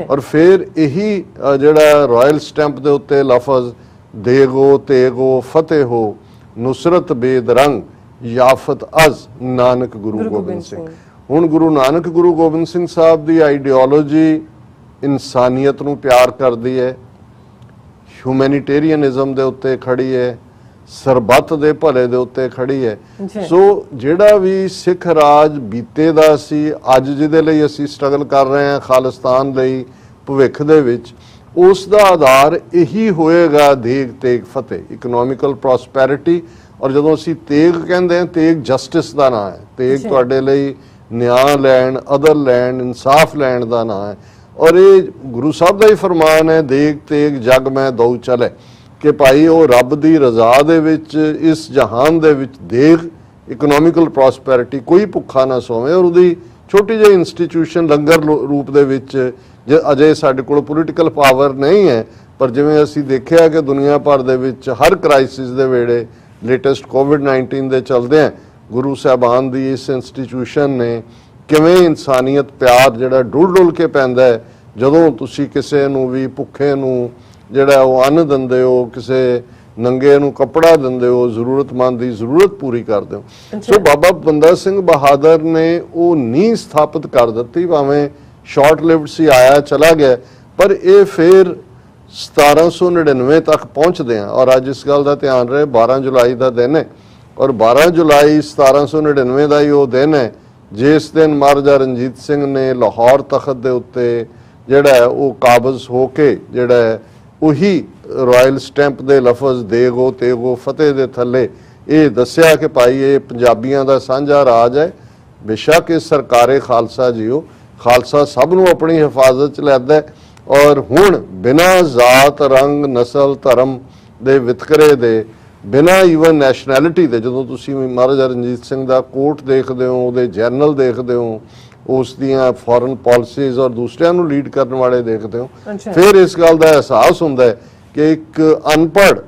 ਔਰ ਫਿਰ ਇਹੀ ਜਿਹੜਾ ਰਾਇਲ ਸਟੈਂਪ ਦੇ ਉੱਤੇ ਲਫ਼ਜ਼ ਦੇਗੋ ਤੇਗੋ ਫਤਿਹ ਹੋ, ਨੁਸਰਤ ਬੇਦਰੰਗ ਯਾਫਤ ਅਜ਼ ਨਾਨਕ ਗੁਰੂ ਗੋਬਿੰਦ ਸਿੰਘ। ਹੁਣ ਗੁਰੂ ਨਾਨਕ ਗੁਰੂ ਗੋਬਿੰਦ ਸਿੰਘ ਸਾਹਿਬ ਦੀ ਆਈਡੀਓਲੋਜੀ ਇਨਸਾਨੀਅਤ ਨੂੰ ਪਿਆਰ ਕਰਦੀ ਹੈ, ਹਿਊਮੈਨਿਟੇਰੀਅਨਿਜ਼ਮ ਦੇ ਉੱਤੇ ਖੜੀ ਹੈ, ਸਰਬੱਤ ਦੇ ਭਲੇ ਦੇ ਉੱਤੇ ਖੜੀ ਹੈ। ਸੋ ਜਿਹੜਾ ਵੀ ਸਿੱਖ ਰਾਜ ਬੀਤੇ ਦਾ ਸੀ, ਅੱਜ ਜਿਹਦੇ ਲਈ ਅਸੀਂ ਸਟਰਗਲ ਕਰ ਰਹੇ ਹਾਂ ਖਾਲਿਸਤਾਨ ਲਈ ਭਵਿੱਖ ਦੇ ਵਿੱਚ, ਉਸ ਦਾ ਆਧਾਰ ਇਹੀ ਹੋਏਗਾ ਦੇਗ ਤੇਗ ਫਤਿਹ, ਇਕਨੋਮਿਕਲ ਪ੍ਰੋਸਪੈਰਿਟੀ। ਔਰ ਜਦੋਂ ਅਸੀਂ ਤੇਗ ਕਹਿੰਦੇ ਹਾਂ, ਤੇਗ ਜਸਟਿਸ ਦਾ ਨਾਂ ਹੈ, ਤੇਗ ਤੁਹਾਡੇ ਲਈ ਨਿਆਂ ਲੈਣ, ਅਦਲ ਲੈਣ, ਇਨਸਾਫ ਲੈਣ ਦਾ ਨਾਂ ਹੈ। ਔਰ ਇਹ ਗੁਰੂ ਸਾਹਿਬ ਦਾ ਹੀ ਫਰਮਾਨ ਹੈ, ਦੇਗ ਤੇਗ ਜਗ ਮੈਂ ਦਊ ਚਲੇ, ਕਿ ਭਾਈ ਉਹ ਰੱਬ ਦੀ ਰਜ਼ਾ ਦੇ ਵਿੱਚ, ਇਸ ਜਹਾਨ ਦੇ ਵਿੱਚ ਦੇਗ, ਇਕਨੋਮਿਕਲ ਪ੍ਰੋਸਪੈਰਿਟੀ, ਕੋਈ ਭੁੱਖਾ ਨਾ ਸੋਵੇ। ਔਰ ਉਹਦੀ ਛੋਟੀ ਜਿਹੀ ਇੰਸਟੀਟਿਊਸ਼ਨ ਲੰਗਰ ਰੂਪ ਦੇ ਵਿੱਚ, ਜੇ ਅਜੇ ਸਾਡੇ ਕੋਲ ਪੋਲੀਟੀਕਲ ਪਾਵਰ ਨਹੀਂ ਹੈ, ਪਰ ਜਿਵੇਂ ਅਸੀਂ ਦੇਖਿਆ ਕਿ ਦੁਨੀਆ ਭਰ ਦੇ ਵਿੱਚ ਹਰ ਕ੍ਰਾਈਸਿਸ ਦੇ ਵੇਲੇ, ਲੇਟੈਸਟ ਕੋਵਿਡ-19 ਦੇ ਚਲਦੇ ਆ, ਗੁਰੂ ਸਾਹਿਬਾਨ ਦੀ ਇਸ ਇੰਸਟੀਟਿਊਸ਼ਨ ਨੇ ਕਿਵੇਂ ਇਨਸਾਨੀਅਤ ਪਿਆਰ ਜਿਹੜਾ ਡੁੱਲ ਡੁੱਲ ਕੇ ਪੈਂਦਾ ਹੈ ਜਦੋਂ ਤੁਸੀਂ ਕਿਸੇ ਨੂੰ ਵੀ ਭੁੱਖੇ ਨੂੰ ਜਿਹੜਾ ਉਹ ਅੰਨ ਦਿੰਦੇ ਹੋ, ਕਿਸੇ ਨੰਗੇ ਨੂੰ ਕੱਪੜਾ ਦਿੰਦੇ ਹੋ, ਜ਼ਰੂਰਤਮੰਦ ਦੀ ਜ਼ਰੂਰਤ ਪੂਰੀ ਕਰਦੇ ਹੋ। ਸੋ ਬਾਬਾ ਬੰਦਾ ਸਿੰਘ ਬਹਾਦਰ ਨੇ ਉਹ ਨੀਂਹ ਸਥਾਪਿਤ ਕਰ ਦਿੱਤੀ, ਭਾਵੇਂ ਸ਼ਾਰਟ ਲਿਵਡ ਸੀ, ਆਇਆ ਚਲਾ ਗਿਆ, ਪਰ ਇਹ ਫਿਰ 1799 ਤੱਕ ਪਹੁੰਚਦੇ ਆ। ਔਰ ਅੱਜ ਇਸ ਗੱਲ ਦਾ ਧਿਆਨ ਰਹੇ, 12 ਜੁਲਾਈ ਦਾ ਦਿਨ ਹੈ, ਔਰ 12 ਜੁਲਾਈ 1799 ਦਾ ਹੀ ਉਹ ਦਿਨ ਹੈ ਜਿਸ ਦਿਨ ਮਹਾਰਾਜਾ ਰਣਜੀਤ ਸਿੰਘ ਨੇ ਲਾਹੌਰ ਤਖਤ ਦੇ ਉੱਤੇ ਜਿਹੜਾ ਉਹ ਕਾਬਜ਼ ਹੋ ਕੇ ਜਿਹੜਾ ਉਹੀ ਰਾਇਲ ਸਟੈਂਪ ਦੇ ਲਫ਼ਜ਼ ਦੇਗੋ ਤੇਗੋ ਫਤਿਹ ਦੇ ਥੱਲੇ ਇਹ ਦੱਸਿਆ ਕਿ ਭਾਈ ਇਹ ਪੰਜਾਬੀਆਂ ਦਾ ਸਾਂਝਾ ਰਾਜ ਹੈ। ਬੇਸ਼ੱਕ ਇਹ ਸਰਕਾਰੇ ਖਾਲਸਾ ਜੀਓ, ਖਾਲਸਾ ਸਭ ਨੂੰ ਆਪਣੀ ਹਿਫਾਜ਼ਤ 'ਚ ਲੈਂਦਾ ਹੈ। ਔਰ ਹੁਣ ਬਿਨਾਂ ਜ਼ਾਤ, ਰੰਗ, ਨਸਲ, ਧਰਮ ਦੇ ਵਿਤਕਰੇ ਦੇ, ਬਿਨਾਂ ਈਵਨ ਨੈਸ਼ਨੈਲਿਟੀ ਦੇ, ਜਦੋਂ ਤੁਸੀਂ ਮਹਾਰਾਜਾ ਰਣਜੀਤ ਸਿੰਘ ਦਾ ਕੋਰਟ ਦੇਖਦੇ ਹੋ, ਉਹਦੇ ਜਰਨਲ ਦੇਖਦੇ ਹੋ, ਉਸ ਦੀਆਂ ਫੋਰਨ ਪਾਲਿਸੀਜ਼ ਔਰ ਦੂਸਰਿਆਂ ਨੂੰ ਲੀਡ ਕਰਨ ਵਾਲੇ ਦੇਖਦੇ ਹੋ, ਫਿਰ ਇਸ ਗੱਲ ਦਾ ਅਹਿਸਾਸ ਹੁੰਦਾ ਹੈ ਕਿ ਇੱਕ ਅਨਪੜ੍ਹ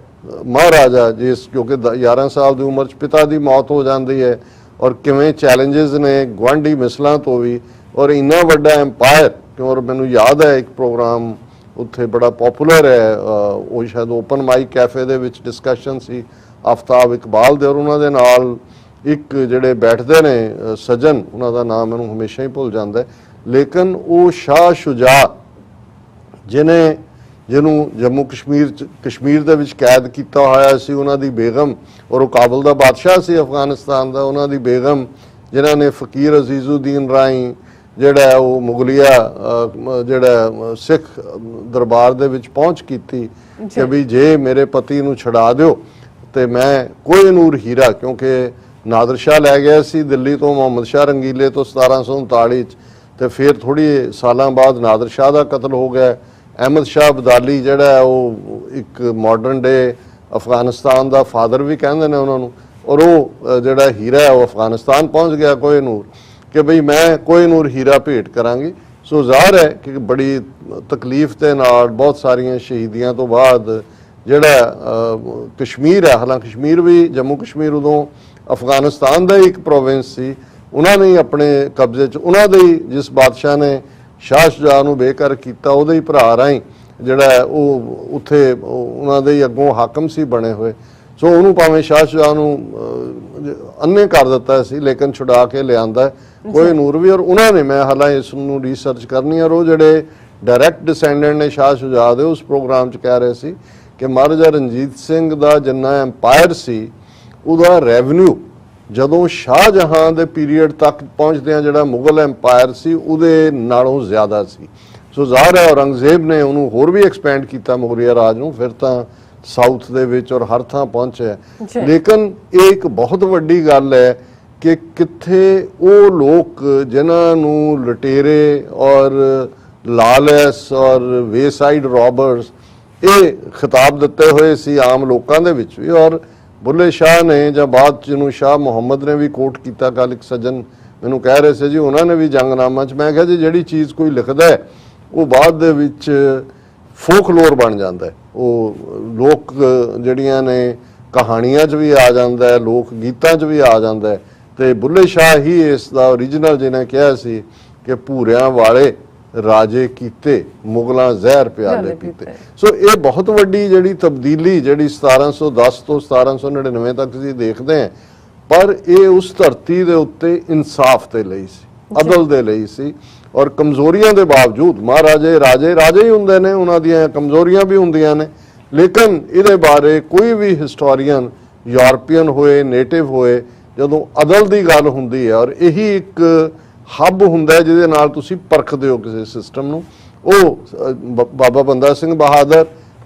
ਮਹਾਰਾਜਾ ਜਿਸ ਕਿਉਂਕਿ 11 ਸਾਲ ਦੀ ਉਮਰ 'ਚ ਪਿਤਾ ਦੀ ਮੌਤ ਹੋ ਜਾਂਦੀ ਹੈ, ਔਰ ਕਿਵੇਂ ਚੈਲੰਜਸ ਨੇ ਗੁਆਂਢੀ ਮਿਸਲਾਂ ਤੋਂ ਵੀ, ਔਰ ਇੰਨਾ ਵੱਡਾ ਐਮਪਾਇਰ। ਔਰ ਮੈਨੂੰ ਯਾਦ ਹੈ ਇੱਕ ਪ੍ਰੋਗਰਾਮ ਉੱਥੇ ਬੜਾ ਪਪੂਲਰ ਹੈ। ਉਹ ਸ਼ਾਇਦ ਓਪਨ ਮਾਈਕ ਕੈਫੇ ਦੇ ਵਿੱਚ ਡਿਸਕਸ਼ਨ ਸੀ ਆਫਤਾਬ ਇਕਬਾਲ ਦੇ, ਔਰ ਉਹਨਾਂ ਦੇ ਨਾਲ ਇੱਕ ਜਿਹੜੇ ਬੈਠਦੇ ਨੇ ਸੱਜਣ, ਉਹਨਾਂ ਦਾ ਨਾਮ ਮੈਨੂੰ ਹਮੇਸ਼ਾ ਹੀ ਭੁੱਲ ਜਾਂਦਾ ਹੈ, ਲੇਕਿਨ ਉਹ ਸ਼ਾਹ ਸ਼ੁਜਾ ਜਿਹਨੂੰ ਜੰਮੂ ਕਸ਼ਮੀਰ ਦੇ ਵਿੱਚ ਕੈਦ ਕੀਤਾ ਹੋਇਆ ਸੀ, ਉਹਨਾਂ ਦੀ ਬੇਗਮ, ਔਰ ਉਹ ਕਾਬਲ ਦਾ ਬਾਦਸ਼ਾਹ ਸੀ ਅਫਗਾਨਿਸਤਾਨ ਦਾ, ਉਹਨਾਂ ਦੀ ਬੇਗਮ ਜਿਨ੍ਹਾਂ ਨੇ ਫਕੀਰ ਅਜ਼ੀਜ਼ੁਦੀਨ ਰਾਹੀਂ ਜਿਹੜਾ ਉਹ ਮੁਗਲਿਆ ਜਿਹੜਾ ਸਿੱਖ ਦਰਬਾਰ ਦੇ ਵਿੱਚ ਪਹੁੰਚ ਕੀਤੀ ਕਿ ਵੀ ਜੇ ਮੇਰੇ ਪਤੀ ਨੂੰ ਛੁਡਾ ਦਿਓ ਤੇ ਮੈਂ ਕੋਹ ਨੂਰ ਹੀਰਾ, ਕਿਉਂਕਿ ਨਾਦਰ ਸ਼ਾਹ ਲੈ ਗਿਆ ਸੀ ਦਿੱਲੀ ਤੋਂ ਮੁਹੰਮਦ ਸ਼ਾਹ ਰੰਗੀਲੇ ਤੋਂ 1739 ਚ, ਤੇ ਫਿਰ ਥੋੜੀ ਸਾਲਾਂ ਬਾਅਦ ਨਾਦਰ ਸ਼ਾਹ ਦਾ ਕਤਲ ਹੋ ਗਿਆ। ਅਹਿਮਦ ਸ਼ਾਹ ਅਬਦਾਲੀ ਜਿਹੜਾ ਉਹ ਇੱਕ ਮਾਡਰਨ ਡੇ ਅਫਗਾਨਿਸਤਾਨ ਦਾ ਫਾਦਰ ਵੀ ਕਹਿੰਦੇ ਨੇ ਉਹਨਾਂ ਨੂੰ, ਔਰ ਉਹ ਜਿਹੜਾ ਹੀਰਾ ਹੈ ਉਹ ਅਫਗਾਨਿਸਤਾਨ ਪਹੁੰਚ ਗਿਆ ਕੋਹ ਨੂਰ, ਕਿ ਬਈ ਮੈਂ ਕੋਹ ਨੂਰ ਹੀਰਾ ਭੇਟ ਕਰਾਂਗੀ। ਸੋ ਜ਼ਾਹਰ ਹੈ ਕਿ ਬੜੀ ਤਕਲੀਫ ਦੇ ਨਾਲ ਬਹੁਤ ਸਾਰੀਆਂ ਸ਼ਹੀਦੀਆਂ ਤੋਂ ਬਾਅਦ ਜਿਹੜਾ ਕਸ਼ਮੀਰ ਹੈ, ਹਾਲਾਂਕਿ ਕਸ਼ਮੀਰ ਵੀ ਜੰਮੂ ਕਸ਼ਮੀਰ ਉਦੋਂ ਅਫਗਾਨਿਸਤਾਨ ਦਾ ਇੱਕ ਪ੍ਰੋਵਿੰਸ ਸੀ, ਉਹਨਾਂ ਨੇ ਆਪਣੇ ਕਬਜ਼ੇ 'ਚ, ਉਹਨਾਂ ਦੇ ਜਿਸ ਬਾਦਸ਼ਾਹ ਨੇ ਸ਼ਾਹ ਸ਼ੁਜਾ ਨੂੰ ਬੇਘਰ ਕੀਤਾ ਉਹਦੇ ਹੀ ਭਰਾ ਰਾਹੀਂ ਜਿਹੜਾ ਉਹ ਉੱਥੇ ਉਹਨਾਂ ਦੇ ਹੀ ਅੱਗੋਂ ਹਾਕਮ ਸੀ ਬਣੇ ਹੋਏ। ਸੋ ਉਹਨੂੰ ਭਾਵੇਂ ਸ਼ਾਹ ਸ਼ੁਜਾ ਨੂੰ ਅੰਨੇ ਕਰ ਦਿੱਤਾ ਸੀ, ਲੇਕਿਨ ਛੁਡਾ ਕੇ ਲਿਆਂਦਾ ਕੋਹ ਨੂਰ ਵੀ, ਔਰ ਉਹਨਾਂ ਨੇ, ਮੈਂ ਹਾਲਾਂਕਿ ਇਸ ਨੂੰ ਰਿਸਰਚ ਕਰਨੀ, ਔਰ ਉਹ ਜਿਹੜੇ ਡਾਇਰੈਕਟ ਡਿਸੈਂਡੈਂਟ ਨੇ ਸ਼ਾਹ ਸ਼ੁਜਾ ਦੇ, ਉਸ ਪ੍ਰੋਗਰਾਮ 'ਚ ਕਹਿ ਰਹੇ ਸੀ ਕਿ ਮਹਾਰਾਜਾ ਰਣਜੀਤ ਸਿੰਘ ਦਾ ਜਿੰਨਾ ਐਮਪਾਇਰ ਸੀ ਉਹਦਾ ਰੈਵਨਿਊ ਜਦੋਂ ਸ਼ਾਹਜਹਾਂ ਦੇ ਪੀਰੀਅਡ ਤੱਕ ਪਹੁੰਚਦਿਆਂ ਜਿਹੜਾ ਮੁਗਲ ਐਮਪਾਇਰ ਸੀ ਉਹਦੇ ਨਾਲੋਂ ਜ਼ਿਆਦਾ ਸੀ। ਸੋ ਜ਼ਾਹਰ ਹੈ ਔਰੰਗਜ਼ੇਬ ਨੇ ਉਹਨੂੰ ਹੋਰ ਵੀ ਐਕਸਪੈਂਡ ਕੀਤਾ ਮੁਗਲਿਆ ਰਾਜ ਨੂੰ, ਫਿਰ ਤਾਂ ਸਾਊਥ ਦੇ ਵਿੱਚ ਔਰ ਹਰ ਥਾਂ ਪਹੁੰਚਿਆ। ਲੇਕਿਨ ਇਹ ਇੱਕ ਬਹੁਤ ਵੱਡੀ ਗੱਲ ਹੈ ਕਿ ਕਿੱਥੇ ਉਹ ਲੋਕ ਜਿਨ੍ਹਾਂ ਨੂੰ ਲੁਟੇਰੇ ਔਰ ਲਾਲੈਸ ਔਰ ਵੇਸਾਈਡ ਰੋਬਰਸ ਇਹ ਖਿਤਾਬ ਦਿੱਤੇ ਹੋਏ ਸੀ ਆਮ ਲੋਕਾਂ ਦੇ ਵਿੱਚ ਵੀ, ਔਰ ਬੁੱਲੇ ਸ਼ਾਹ ਨੇ ਜਾਂ ਬਾਅਦ ਜਿਹਨੂੰ ਸ਼ਾਹ ਮੁਹੰਮਦ ਨੇ ਵੀ ਕੋਟ ਕੀਤਾ। ਕੱਲ ਇੱਕ ਸੱਜਣ ਮੈਨੂੰ ਕਹਿ ਰਹੇ ਸੀ ਜੀ ਉਹਨਾਂ ਨੇ ਵੀ ਜੰਗਨਾਮਾ 'ਚ, ਮੈਂ ਕਿਹਾ ਜੀ ਜਿਹੜੀ ਚੀਜ਼ ਕੋਈ ਲਿਖਦਾ ਹੈ ਉਹ ਬਾਅਦ ਦੇ ਵਿੱਚ ਫੋਕਲੋਰ ਬਣ ਜਾਂਦਾ ਹੈ, ਉਹ ਲੋਕ ਜਿਹੜੀਆਂ ਨੇ ਕਹਾਣੀਆਂ 'ਚ ਵੀ ਆ ਜਾਂਦਾ ਹੈ, ਲੋਕ ਗੀਤਾਂ 'ਚ ਵੀ ਆ ਜਾਂਦਾ ਹੈ, ਤੇ ਬੁੱਲੇ ਸ਼ਾਹ ਹੀ ਇਸ ਦਾ ਓਰੀਜਨਲ ਜਿਹਨੇ ਕਿਹਾ ਸੀ ਕਿ ਭੂਰਿਆਂ ਵਾਲੇ ਰਾਜੇ ਕੀਤੇ ਮੁਗਲਾਂ ਜ਼ਹਿਰ ਪਿਆਲੇ ਪੀਤੇ। ਸੋ ਇਹ ਬਹੁਤ ਵੱਡੀ ਜਿਹੜੀ ਤਬਦੀਲੀ ਜਿਹੜੀ 1710 ਤੋਂ 1799 ਤੱਕ ਅਸੀਂ ਦੇਖਦੇ ਹਾਂ, ਪਰ ਇਹ ਉਸ ਧਰਤੀ ਦੇ ਉੱਤੇ ਇਨਸਾਫ ਦੇ ਲਈ ਸੀ, ਅਦਲ ਦੇ ਲਈ ਸੀ, ਔਰ ਕਮਜ਼ੋਰੀਆਂ ਦੇ ਬਾਵਜੂਦ ਮਹਾਰਾਜੇ ਰਾਜੇ ਹੀ ਹੁੰਦੇ ਨੇ, ਉਹਨਾਂ ਦੀਆਂ ਕਮਜ਼ੋਰੀਆਂ ਵੀ ਹੁੰਦੀਆਂ ਨੇ, ਲੇਕਿਨ ਇਹਦੇ ਬਾਰੇ ਕੋਈ ਵੀ ਹਿਸਟੋਰੀਅਨ ਯੂਰਪੀਅਨ ਹੋਏ ਨੇਟਿਵ ਹੋਏ, ਜਦੋਂ ਅਦਲ ਦੀ ਗੱਲ ਹੁੰਦੀ ਹੈ ਔਰ ਇਹੀ ਇੱਕ ਹੱਬ ਹੁੰਦਾ ਜਿਹਦੇ ਨਾਲ ਤੁਸੀਂ ਪਰਖਦੇ ਹੋ ਕਿਸੇ ਸਿਸਟਮ ਨੂੰ, ਉਹ ਬਾਬਾ ਬੰਦਾ ਸਿੰਘ ਬਹਾਦਰ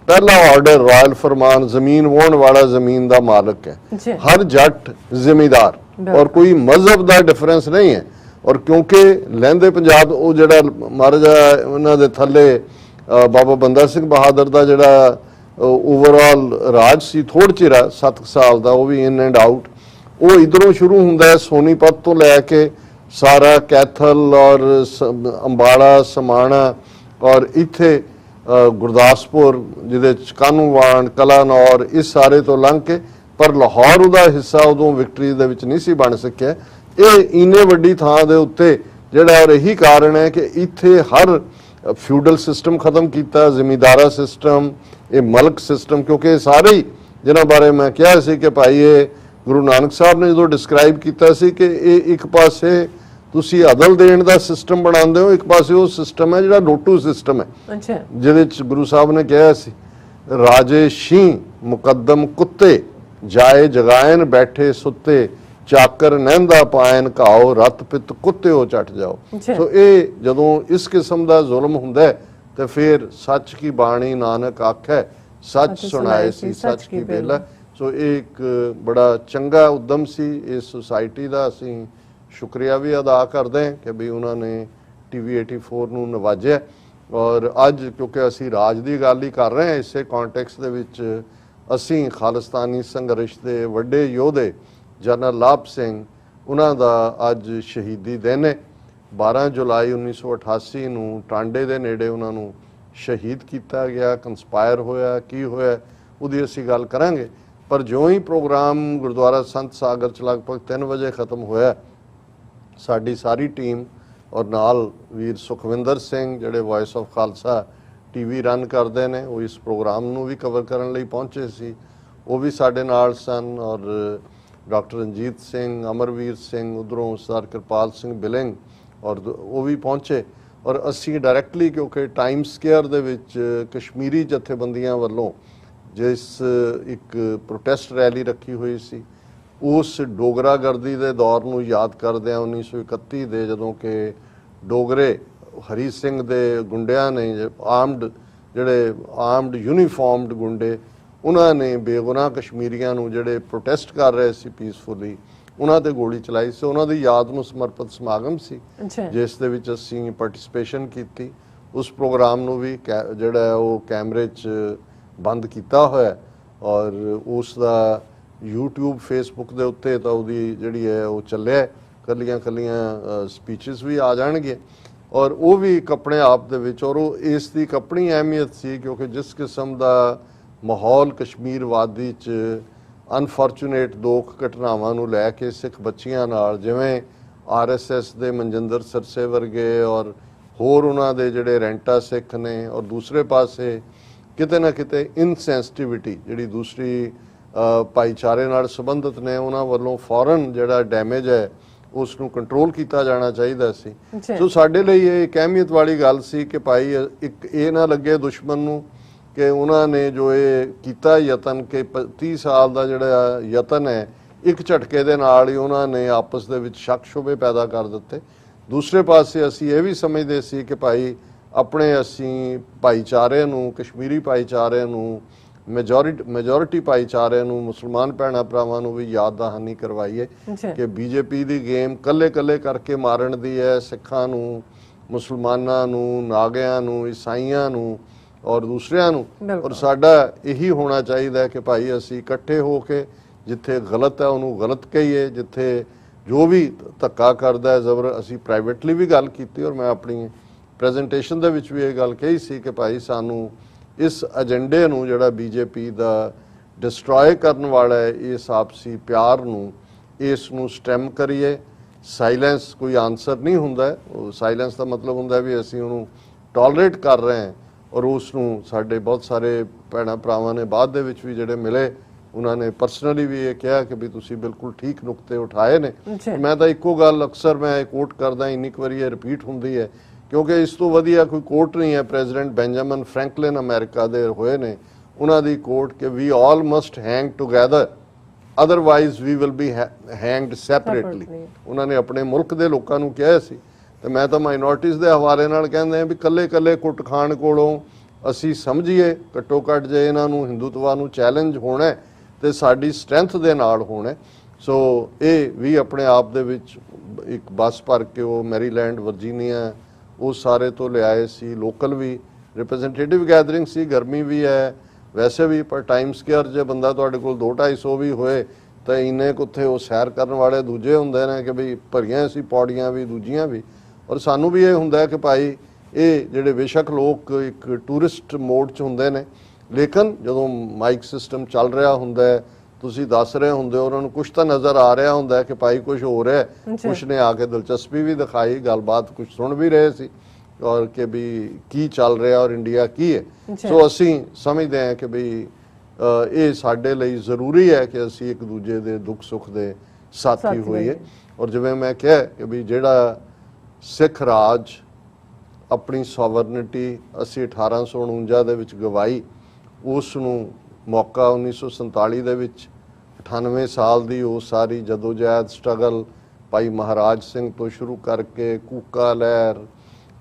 ਪਹਿਲਾ ਆਰਡਰ ਰਾਇਲ ਫਰਮਾਨ, ਜ਼ਮੀਨ ਵਾਹੁਣ ਵਾਲਾ ਜ਼ਮੀਨ ਦਾ ਮਾਲਕ ਹੈ, ਹਰ ਜੱਟ ਜ਼ਿਮੀਦਾਰ, ਔਰ ਕੋਈ ਮਜ਼ਹਬ ਦਾ ਡਿਫਰੈਂਸ ਨਹੀਂ ਹੈ। ਔਰ ਕਿਉਂਕਿ ਲਹਿੰਦੇ ਪੰਜਾਬ ਉਹ ਜਿਹੜਾ ਮਹਾਰਾਜਾ ਉਹਨਾਂ ਦੇ ਥੱਲੇ ਬਾਬਾ ਬੰਦਾ ਸਿੰਘ ਬਹਾਦਰ ਦਾ ਜਿਹੜਾ ਓਵਰਆਲ ਰਾਜ ਸੀ ਥੋੜ੍ਹਾ ਚਿਰ 7 ਸਾਲ ਦਾ, ਉਹ ਵੀ ਇਨ ਐਂਡ ਆਊਟ, ਉਹ ਇਧਰੋਂ ਸ਼ੁਰੂ ਹੁੰਦਾ ਹੈ ਸੋਨੀਪਤ ਤੋਂ ਲੈ ਕੇ ਸਾਰਾ ਕੈਥਲ ਔਰ ਅੰਬਾਲਾ ਸਮਾਣਾ ਔਰ ਇੱਥੇ ਗੁਰਦਾਸਪੁਰ ਜਿਹਦੇ ਚ ਕਾਨੂੰਵਾਨ ਕਲਾਨੌਰ ਇਸ ਸਾਰੇ ਤੋਂ ਲੰਘ ਕੇ, ਪਰ ਲਾਹੌਰ ਉਹਦਾ ਹਿੱਸਾ ਉਦੋਂ ਵਿਕਟਰੀ ਦੇ ਵਿੱਚ ਨਹੀਂ ਸੀ ਬਣ ਸਕਿਆ। ਇਹ ਇੰਨੇ ਵੱਡੀ ਥਾਂ ਦੇ ਉੱਤੇ ਜਿਹੜਾ, ਔਰ ਇਹੀ ਕਾਰਨ ਹੈ ਕਿ ਇੱਥੇ ਹਰ ਫਿਊਡਲ ਸਿਸਟਮ ਖਤਮ ਕੀਤਾ, ਜ਼ਿਮੀਂਦਾਰਾ ਸਿਸਟਮ, ਇਹ ਮਲਕ ਸਿਸਟਮ, ਕਿਉਂਕਿ ਇਹ ਸਾਰੇ ਹੀ ਜਿਨ੍ਹਾਂ ਬਾਰੇ ਮੈਂ ਕਿਹਾ ਸੀ ਕਿ ਭਾਈ ਇਹ ਗੁਰੂ ਨਾਨਕ ਸਾਹਿਬ ਨੇ ਜਦੋਂ ਡਿਸਕ੍ਰਾਈਬ ਕੀਤਾ ਸੀ ਕਿ ਇਹ ਇੱਕ ਪਾਸੇ ਤੁਸੀਂ ਅਦਲ ਦੇਣ ਦਾ ਸਿਸਟਮ ਬਣਾਉਂਦੇ ਹੋ, ਇੱਕ ਪਾਸੇ ਉਹ ਸਿਸਟਮ ਹੈ ਜਿਹੜਾ ਲੋਟੂ ਸਿਸਟਮ ਹੈ, ਜਿਹਦੇ ਚ ਗੁਰੂ ਸਾਹਿਬ ਨੇ ਕਿਹਾ ਸੀ ਰਾਜੇ ਸ਼ੀ ਮੁਕੱਦਮ ਕੁੱਤੇ ਜਾਏ ਜਗਾਇਨ ਬੈਠੇ ਸੁੱਤੇ ਚਾਕਰ ਨਹਿੰਦਾ ਪਾਇਨ ਘਾਓ ਰਤ ਪਿੱਤ ਕੁੱਤਿਓ ਚੱਟ ਜਾਓ। ਸੋ ਇਹ ਜਦੋਂ ਇਸ ਕਿਸਮ ਦਾ ਜ਼ੁਲਮ ਹੁੰਦਾ ਤੇ ਫਿਰ ਸੱਚ ਕੀ ਬਾਣੀ ਨਾਨਕ ਆਖੈ ਸੱਚ ਸੁਣਾਏ ਸੀ ਸੱਚ ਕੀ ਬੇਲਾ। ਸੋ ਇਹ ਇੱਕ ਬੜਾ ਚੰਗਾ ਉਦਮ ਸੀ ਇਸ ਸੁਸਾਇਟੀ ਦਾ, ਅਸੀਂ ਸ਼ੁਕਰੀਆ ਵੀ ਅਦਾ ਕਰਦੇ ਹਾਂ ਕਿ ਵੀ ਉਹਨਾਂ ਨੇ TV 84 ਨੂੰ ਨਵਾਜਿਆ। ਔਰ ਅੱਜ ਕਿਉਂਕਿ ਅਸੀਂ ਰਾਜ ਦੀ ਗੱਲ ਹੀ ਕਰ ਰਹੇ ਹਾਂ, ਇਸੇ ਕੰਟੈਕਸਟ ਦੇ ਵਿੱਚ ਅਸੀਂ ਖਾਲਿਸਤਾਨੀ ਸੰਘਰਸ਼ ਦੇ ਵੱਡੇ ਯੋਧੇ ਜਨਰਲ ਲਾਭ ਸਿੰਘ, ਉਹਨਾਂ ਦਾ ਅੱਜ ਸ਼ਹੀਦੀ ਦਿਨ ਹੈ। 12 ਜੁਲਾਈ 1988 ਨੂੰ ਟਾਂਡੇ ਦੇ ਨੇੜੇ ਉਹਨਾਂ ਨੂੰ ਸ਼ਹੀਦ ਕੀਤਾ ਗਿਆ। ਕੰਸਪਾਇਰ ਹੋਇਆ, ਕੀ ਹੋਇਆ ਉਹਦੀ ਅਸੀਂ ਗੱਲ ਕਰਾਂਗੇ। ਪਰ ਜਿਉਂ ਹੀ ਪ੍ਰੋਗਰਾਮ ਗੁਰਦੁਆਰਾ ਸੰਤ ਸਾਗਰ 'ਚ ਲਗਭਗ 3 ਵਜੇ ਖਤਮ ਹੋਇਆ, ਸਾਡੀ ਸਾਰੀ ਟੀਮ ਔਰ ਨਾਲ ਵੀਰ ਸੁਖਵਿੰਦਰ ਸਿੰਘ ਜਿਹੜੇ voice of Khalsa TV run ਕਰਦੇ ਨੇ, ਉਹ ਇਸ ਪ੍ਰੋਗਰਾਮ ਨੂੰ ਵੀ ਕਵਰ ਕਰਨ ਲਈ ਪਹੁੰਚੇ ਸੀ। ਉਹ ਵੀ ਸਾਡੇ ਨਾਲ ਸਨ, ਔਰ ਡਾਕਟਰ ਰਣਜੀਤ ਸਿੰਘ, ਅਮਰਵੀਰ ਸਿੰਘ, ਉਧਰੋਂ ਸਰ ਕਿਰਪਾਲ ਸਿੰਘ ਬਿਲਿੰਗ, ਔਰ ਉਹ ਵੀ ਪਹੁੰਚੇ। ਔਰ ਅਸੀਂ ਡਾਇਰੈਕਟਲੀ, ਕਿਉਂਕਿ ਟਾਈਮ ਸਕੁਏਅਰ ਦੇ ਵਿੱਚ ਕਸ਼ਮੀਰੀ ਜਥੇਬੰਦੀਆਂ ਵੱਲੋਂ ਜਿਸ ਇੱਕ ਪ੍ਰੋਟੈਸਟ ਰੈਲੀ ਰੱਖੀ ਹੋਈ ਸੀ, ਉਸ ਡੋਗਰਾਗਰਦੀ ਦੇ ਦੌਰ ਨੂੰ ਯਾਦ ਕਰਦਿਆਂ 1931 ਦੇ, ਜਦੋਂ ਕਿ ਡੋਗਰੇ ਹਰੀ ਸਿੰਘ ਦੇ ਗੁੰਡਿਆਂ ਨੇ, ਜਿਹੜੇ ਆਰਮਡ ਯੂਨੀਫਾਰਮਡ ਗੁੰਡੇ, ਉਹਨਾਂ ਨੇ ਬੇਗੁਨਾਹ ਕਸ਼ਮੀਰੀਆਂ ਨੂੰ ਜਿਹੜੇ ਪ੍ਰੋਟੈਸਟ ਕਰ ਰਹੇ ਸੀ ਪੀਸਫੁਲੀ, ਉਹਨਾਂ ਤੇ ਗੋਲੀ ਚਲਾਈ ਸੀ। ਉਹਨਾਂ ਦੀ ਯਾਦ ਨੂੰ ਸਮਰਪਿਤ ਸਮਾਗਮ ਸੀ ਜਿਸ ਦੇ ਵਿੱਚ ਅਸੀਂ ਪਾਰਟਿਸਿਪੇਸ਼ਨ ਕੀਤੀ। ਉਸ ਪ੍ਰੋਗਰਾਮ ਨੂੰ ਵੀ ਜਿਹੜਾ ਉਹ ਕੈਮਰੇ 'ਚ ਬੰਦ ਕੀਤਾ ਹੋਇਆ, ਔਰ ਉਸ ਦਾ YouTube Facebook ਦੇ ਉੱਤੇ ਤਾਂ ਉਹਦੀ ਜਿਹੜੀ ਹੈ ਉਹ ਚੱਲਿਆ, ਕੱਲੀਆਂ ਸਪੀਚਸ ਵੀ ਆ ਜਾਣਗੇ, ਔਰ ਉਹ ਵੀ ਇੱਕ ਆਪਣੇ ਆਪ ਦੇ ਵਿੱਚ, ਔਰ ਉਹ ਇਸ ਦੀ ਇੱਕ ਆਪਣੀ ਅਹਿਮੀਅਤ ਸੀ, ਕਿਉਂਕਿ ਜਿਸ ਕਿਸਮ ਦਾ ਮਾਹੌਲ ਕਸ਼ਮੀਰ ਵਾਦੀ 'ਚ ਅਨਫੋਰਚੂਨੇਟ ਦੋ ਘਟਨਾਵਾਂ ਨੂੰ ਲੈ ਕੇ ਸਿੱਖ ਬੱਚੀਆਂ ਨਾਲ, ਜਿਵੇਂ RSS ਦੇ ਮਨਜਿੰਦਰ ਸਰਸੇ ਵਰਗੇ ਔਰ ਹੋਰ ਉਹਨਾਂ ਦੇ ਜਿਹੜੇ ਰੈਂਟਾ ਸਿੱਖ ਨੇ, ਔਰ ਦੂਸਰੇ ਪਾਸੇ ਕਿਤੇ ਨਾ ਕਿਤੇ ਇਨਸੈਂਸਿਟਿਵਿਟੀ ਜਿਹੜੀ ਦੂਸਰੀ ਭਾਈਚਾਰੇ ਨਾਲ ਸੰਬੰਧਿਤ ਨੇ, ਉਹਨਾਂ ਵੱਲੋਂ ਫੌਰਨ ਜਿਹੜਾ ਡੈਮੇਜ ਹੈ ਉਸ ਨੂੰ ਕੰਟਰੋਲ ਕੀਤਾ ਜਾਣਾ ਚਾਹੀਦਾ ਸੀ। ਸੋ ਸਾਡੇ ਲਈ ਇਹ ਇੱਕ ਅਹਿਮੀਅਤ ਵਾਲੀ ਗੱਲ ਸੀ ਕਿ ਭਾਈ ਇੱਕ ਇਹ ਨਾ ਲੱਗੇ ਦੁਸ਼ਮਣ ਨੂੰ ਕਿ ਉਹਨਾਂ ਨੇ ਜੋ ਇਹ ਕੀਤਾ ਯਤਨ, ਕਿ 30 ਸਾਲ ਦਾ ਜਿਹੜਾ ਯਤਨ ਹੈ, ਇੱਕ ਝਟਕੇ ਦੇ ਨਾਲ ਹੀ ਉਹਨਾਂ ਨੇ ਆਪਸ ਦੇ ਵਿੱਚ ਸ਼ੱਕ ਸ਼ੁਬੇ ਪੈਦਾ ਕਰ ਦਿੱਤੇ। ਦੂਸਰੇ ਪਾਸੇ ਅਸੀਂ ਇਹ ਵੀ ਸਮਝਦੇ ਸੀ ਕਿ ਭਾਈ ਆਪਣੇ ਅਸੀਂ ਭਾਈਚਾਰੇ ਨੂੰ, ਕਸ਼ਮੀਰੀ ਭਾਈਚਾਰੇ ਨੂੰ, ਮੈਜੋਰਿਟੀ ਭਾਈਚਾਰੇ ਨੂੰ, ਮੁਸਲਮਾਨ ਭੈਣਾਂ ਭਰਾਵਾਂ ਨੂੰ ਵੀ ਯਾਦ ਦਹਾਨੀ ਕਰਵਾਈਏ ਕਿ ਬੀਜੇਪੀ ਦੀ ਗੇਮ ਕੱਲੇ ਕਰਕੇ ਮਾਰਨ ਦੀ ਹੈ, ਸਿੱਖਾਂ ਨੂੰ, ਮੁਸਲਮਾਨਾਂ ਨੂੰ, ਨਾਗਿਆਂ ਨੂੰ, ਈਸਾਈਆਂ ਨੂੰ ਔਰ ਦੂਸਰਿਆਂ ਨੂੰ। ਔਰ ਸਾਡਾ ਇਹੀ ਹੋਣਾ ਚਾਹੀਦਾ ਹੈ ਕਿ ਭਾਈ ਅਸੀਂ ਇਕੱਠੇ ਹੋ ਕੇ ਜਿੱਥੇ ਗਲਤ ਹੈ ਉਹਨੂੰ ਗਲਤ ਕਹੀਏ, ਜਿੱਥੇ ਜੋ ਵੀ ਧੱਕਾ ਕਰਦਾ ਹੈ ਜ਼ਬਰ, ਅਸੀਂ ਪ੍ਰਾਈਵੇਟਲੀ ਵੀ ਗੱਲ ਕੀਤੀ, ਔਰ ਮੈਂ ਆਪਣੀ ਪ੍ਰੈਜੈਂਟੇਸ਼ਨ ਦੇ ਵਿੱਚ ਵੀ ਇਹ ਗੱਲ ਕਹੀ ਸੀ ਕਿ ਭਾਈ ਸਾਨੂੰ ਇਸ ਏਜੰਡੇ ਨੂੰ, ਜਿਹੜਾ ਬੀਜੇਪੀ ਦਾ ਡਿਸਟਰੋਏ ਕਰਨ ਵਾਲਾ ਹੈ, ਇਸ ਆਪਸੀ ਪਿਆਰ ਨੂੰ, ਇਸ ਨੂੰ ਸਟੈਮ ਕਰੀਏ। ਸਾਇਲੈਂਸ ਕੋਈ ਆਨਸਰ ਨਹੀਂ ਹੁੰਦਾ, ਉਹ ਸਾਇਲੈਂਸ ਦਾ ਮਤਲਬ ਹੁੰਦਾ ਵੀ ਅਸੀਂ ਉਹਨੂੰ ਟੋਲਰੇਟ ਕਰ ਰਹੇ ਹਾਂ। ਔਰ ਉਸ ਨੂੰ ਸਾਡੇ ਬਹੁਤ ਸਾਰੇ ਭੈਣਾਂ ਭਰਾਵਾਂ ਨੇ ਬਾਅਦ ਦੇ ਵਿੱਚ ਵੀ ਜਿਹੜੇ ਮਿਲੇ, ਉਹਨਾਂ ਨੇ ਪਰਸਨਲੀ ਵੀ ਇਹ ਕਿਹਾ ਕਿ ਵੀ ਤੁਸੀਂ ਬਿਲਕੁਲ ਠੀਕ ਨੁਕਤੇ ਉਠਾਏ ਨੇ। ਮੈਂ ਤਾਂ ਇੱਕੋ ਗੱਲ ਅਕਸਰ ਮੈਂ ਕੋਟ ਕਰਦਾ, ਇੰਨੀ ਕੁ ਵਾਰੀ ਇਹ ਰਿਪੀਟ ਹੁੰਦੀ ਹੈ, ਕਿਉਂਕਿ ਇਸ ਤੋਂ ਵਧੀਆ ਕੋਈ ਕੋਟ ਨਹੀਂ ਹੈ। ਪ੍ਰੈਜ਼ੀਡੈਂਟ ਬੈਂਜਾਮਿਨ ਫਰੈਂਕਲਿਨ ਅਮਰੀਕਾ ਦੇ ਹੋਏ ਨੇ, ਉਹਨਾਂ ਦੀ ਕੋਟ ਕਿ we all must hang together otherwise we will be hanged separately. ਉਹਨਾਂ ਨੇ ਆਪਣੇ ਮੁਲਕ ਦੇ ਲੋਕਾਂ ਨੂੰ ਕਿਹਾ ਸੀ, ਤੇ ਮੈਂ ਤਾਂ ਮਾਈਨੋਰਟੀਜ਼ ਦੇ ਹਵਾਲੇ ਨਾਲ ਕਹਿੰਦੇ ਆ ਵੀ ਕੱਲੇ ਕੁੱਟ ਖਾਣ ਕੋਲੋਂ ਅਸੀਂ ਸਮਝੀਏ, ਘੱਟੋ ਘੱਟ ਜੇ ਇਹਨਾਂ ਨੂੰ ਹਿੰਦੂਤਵਾ ਨੂੰ ਚੈਲੰਜ ਹੋਣਾ ਤੇ ਸਾਡੀ ਸਟਰੈਂਥ ਦੇ ਨਾਲ ਹੋਣਾ। ਸੋ ਇਹ ਵੀ ਆਪਣੇ ਆਪ ਦੇ ਵਿੱਚ ਇੱਕ ਬੱਸ ਭਰ ਕੇ ਉਹ ਮੈਰੀਲੈਂਡ, ਵਰਜੀਨੀਆ, ਉਹ ਸਾਰੇ ਤੋਂ ਲਿਆਏ ਸੀ। ਲੋਕਲ ਵੀ ਰਿਪਰੈਜ਼ੈਂਟੇਟਿਵ ਗੈਦਰਿੰਗ ਸੀ, ਗਰਮੀ ਵੀ ਹੈ ਵੈਸੇ ਵੀ, ਪਰ ਟਾਈਮ ਸਕੁਏਅਰ ਜੇ ਬੰਦਾ ਤੁਹਾਡੇ ਕੋਲ 200-250 ਵੀ ਹੋਏ ਤਾਂ ਇੰਨੇ ਕੁ ਉੱਥੇ ਉਹ ਸੈਰ ਕਰਨ ਵਾਲੇ ਦੂਜੇ ਹੁੰਦੇ ਨੇ ਕਿ ਬਈ ਭਰੀਆਂ ਸੀ ਪੌੜੀਆਂ ਵੀ, ਦੂਜੀਆਂ ਵੀ। ਔਰ ਸਾਨੂੰ ਵੀ ਇਹ ਹੁੰਦਾ ਕਿ ਭਾਈ ਇਹ ਜਿਹੜੇ ਬੇਸ਼ੱਕ ਲੋਕ ਇੱਕ ਟੂਰਿਸਟ ਮੋਡ 'ਚ ਹੁੰਦੇ ਨੇ, ਲੇਕਿਨ ਜਦੋਂ ਮਾਈਕ ਸਿਸਟਮ ਚੱਲ ਰਿਹਾ ਹੁੰਦਾ, ਤੁਸੀਂ ਦੱਸ ਰਹੇ ਹੁੰਦੇ ਹੋ, ਉਹਨਾਂ ਨੂੰ ਕੁਛ ਤਾਂ ਨਜ਼ਰ ਆ ਰਿਹਾ ਹੁੰਦਾ ਕਿ ਭਾਈ ਕੁਛ ਹੋ ਰਿਹਾ। ਕੁਛ ਨੇ ਆ ਕੇ ਦਿਲਚਸਪੀ ਵੀ ਦਿਖਾਈ, ਗੱਲਬਾਤ ਕੁਛ ਸੁਣ ਵੀ ਰਹੇ ਸੀ, ਔਰ ਕਿ ਵੀ ਕੀ ਚੱਲ ਰਿਹਾ ਔਰ ਇੰਡੀਆ ਕੀ ਹੈ। ਸੋ ਅਸੀਂ ਸਮਝਦੇ ਹਾਂ ਕਿ ਵੀ ਇਹ ਸਾਡੇ ਲਈ ਜ਼ਰੂਰੀ ਹੈ ਕਿ ਅਸੀਂ ਇੱਕ ਦੂਜੇ ਦੇ ਦੁੱਖ ਸੁੱਖ ਦੇ ਸਾਥੀ ਹੋਈਏ। ਔਰ ਜਿਵੇਂ ਮੈਂ ਕਿਹਾ ਕਿ ਵੀ ਜਿਹੜਾ ਸਿੱਖ ਰਾਜ ਆਪਣੀ ਸੋਵਰਨਿਟੀ ਅਸੀਂ 1849 ਦੇ ਵਿੱਚ ਗਵਾਈ, ਉਸ ਨੂੰ ਮੌਕਾ 1947 ਦੇ ਵਿੱਚ 98 ਸਾਲ ਦੀ ਉਹ ਸਾਰੀ ਜਦੋਜਹਿਦ, ਸਟਰਗਲ ਭਾਈ ਮਹਾਰਾਜ ਸਿੰਘ ਤੋਂ ਸ਼ੁਰੂ ਕਰਕੇ ਕੂਕਾ ਲਹਿਰ,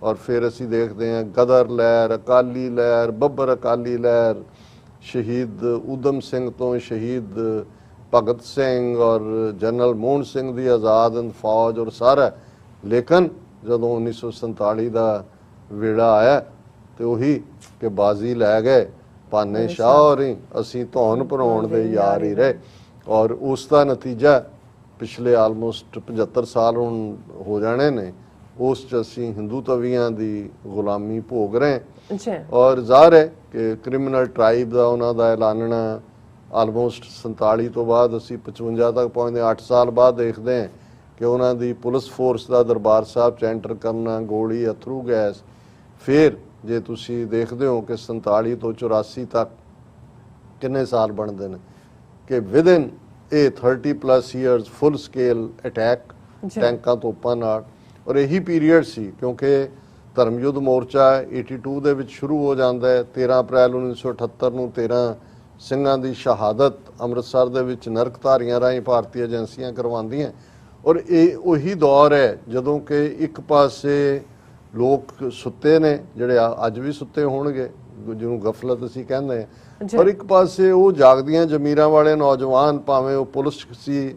ਔਰ ਫਿਰ ਅਸੀਂ ਦੇਖਦੇ ਹਾਂ ਗਦਰ ਲਹਿਰ, ਅਕਾਲੀ ਲਹਿਰ, ਬੱਬਰ ਅਕਾਲੀ ਲਹਿਰ, ਸ਼ਹੀਦ ਊਧਮ ਸਿੰਘ ਤੋਂ ਸ਼ਹੀਦ ਭਗਤ ਸਿੰਘ ਔਰ ਜਨਰਲ ਮੋਹਨ ਸਿੰਘ ਦੀ ਆਜ਼ਾਦ ਹਿੰਦ ਫੌਜ ਔਰ ਸਾਰਾ। ਲੇਕਿਨ ਜਦੋਂ 1947 ਦਾ ਵੇੜਾ ਆਇਆ ਤੇ ਉਹੀ ਕਿ ਬਾਜ਼ੀ ਲੈ ਗਏ ਭਾਨੇ ਸ਼ਾਹ ਹੋਰੀ, ਅਸੀਂ ਧੌਣ ਭਰਾਉਣ ਦੇ ਯਾਰ ਹੀ ਰਹੇ। ਔਰ ਉਸ ਦਾ ਨਤੀਜਾ ਪਿਛਲੇ ਆਲਮੋਸਟ 75 ਸਾਲ ਹੁਣ ਹੋ ਜਾਣੇ ਨੇ, ਉਸ 'ਚ ਅਸੀਂ ਹਿੰਦੂ ਤਵੀਆਂ ਦੀ ਗੁਲਾਮੀ ਭੋਗ ਰਹੇ। ਔਰ ਜ਼ਾਹਰ ਹੈ ਕਿ ਕ੍ਰਿਮੀਨਲ ਟ੍ਰਾਈਬ ਦਾ ਉਹਨਾਂ ਦਾ ਐਲਾਨਣਾ ਆਲਮੋਸਟ 47 ਤੋਂ ਬਾਅਦ ਅਸੀਂ 55 ਤੱਕ ਪਹੁੰਚਦੇ, 8 ਸਾਲ ਬਾਅਦ ਦੇਖਦੇ ਹਾਂ ਕਿ ਉਹਨਾਂ ਦੀ ਪੁਲਿਸ ਫੋਰਸ ਦਾ ਦਰਬਾਰ ਸਾਹਿਬ 'ਚ ਐਂਟਰ ਕਰਨਾ, ਗੋਲੀ, ਅਥਰੂ ਗੈਸ, ਫਿਰ ਜੇ ਤੁਸੀਂ ਦੇਖਦੇ ਹੋ ਕਿ 47 ਤੋਂ 84 ਤੱਕ ਕਿੰਨੇ ਸਾਲ ਬਣਦੇ ਨੇ ਕਿ ਵਿਦਿਨ ਇਹ 30+ ਇਅਰਸ ਫੁੱਲ ਸਕੇਲ ਅਟੈਕ ਟੈਂਕਾਂ ਤੋਪਾਂ ਨਾਲ। ਔਰ ਇਹੀ ਪੀਰੀਅਡ ਸੀ ਕਿਉਂਕਿ ਧਰਮ ਯੁੱਧ ਮੋਰਚਾ 82 ਦੇ ਵਿੱਚ ਸ਼ੁਰੂ ਹੋ ਜਾਂਦਾ ਹੈ। 13 ਅਪ੍ਰੈਲ 1978 ਨੂੰ 13 ਸਿੰਘਾਂ ਦੀ ਸ਼ਹਾਦਤ ਅੰਮ੍ਰਿਤਸਰ ਦੇ ਵਿੱਚ ਨਰਕਧਾਰੀਆਂ ਰਾਹੀਂ ਭਾਰਤੀ ਏਜੰਸੀਆਂ ਕਰਵਾਉਂਦੀਆਂ। ਔਰ ਇਹ ਉਹੀ ਦੌਰ ਹੈ ਜਦੋਂ ਕਿ ਇੱਕ ਪਾਸੇ ਲੋਕ ਸੁੱਤੇ ਨੇ, ਜਿਹੜੇ ਅੱਜ ਵੀ ਸੁੱਤੇ ਹੋਣਗੇ, ਜਿਹਨੂੰ ਗਫਲਤ ਅਸੀਂ ਕਹਿੰਦੇ ਹਾਂ, ਪਰ ਇੱਕ ਪਾਸੇ ਉਹ ਜਾਗਦੀਆਂ ਜ਼ਮੀਰਾਂ ਵਾਲੇ ਨੌਜਵਾਨ, ਭਾਵੇਂ ਉਹ ਪੁਲਿਸ ਸੀ,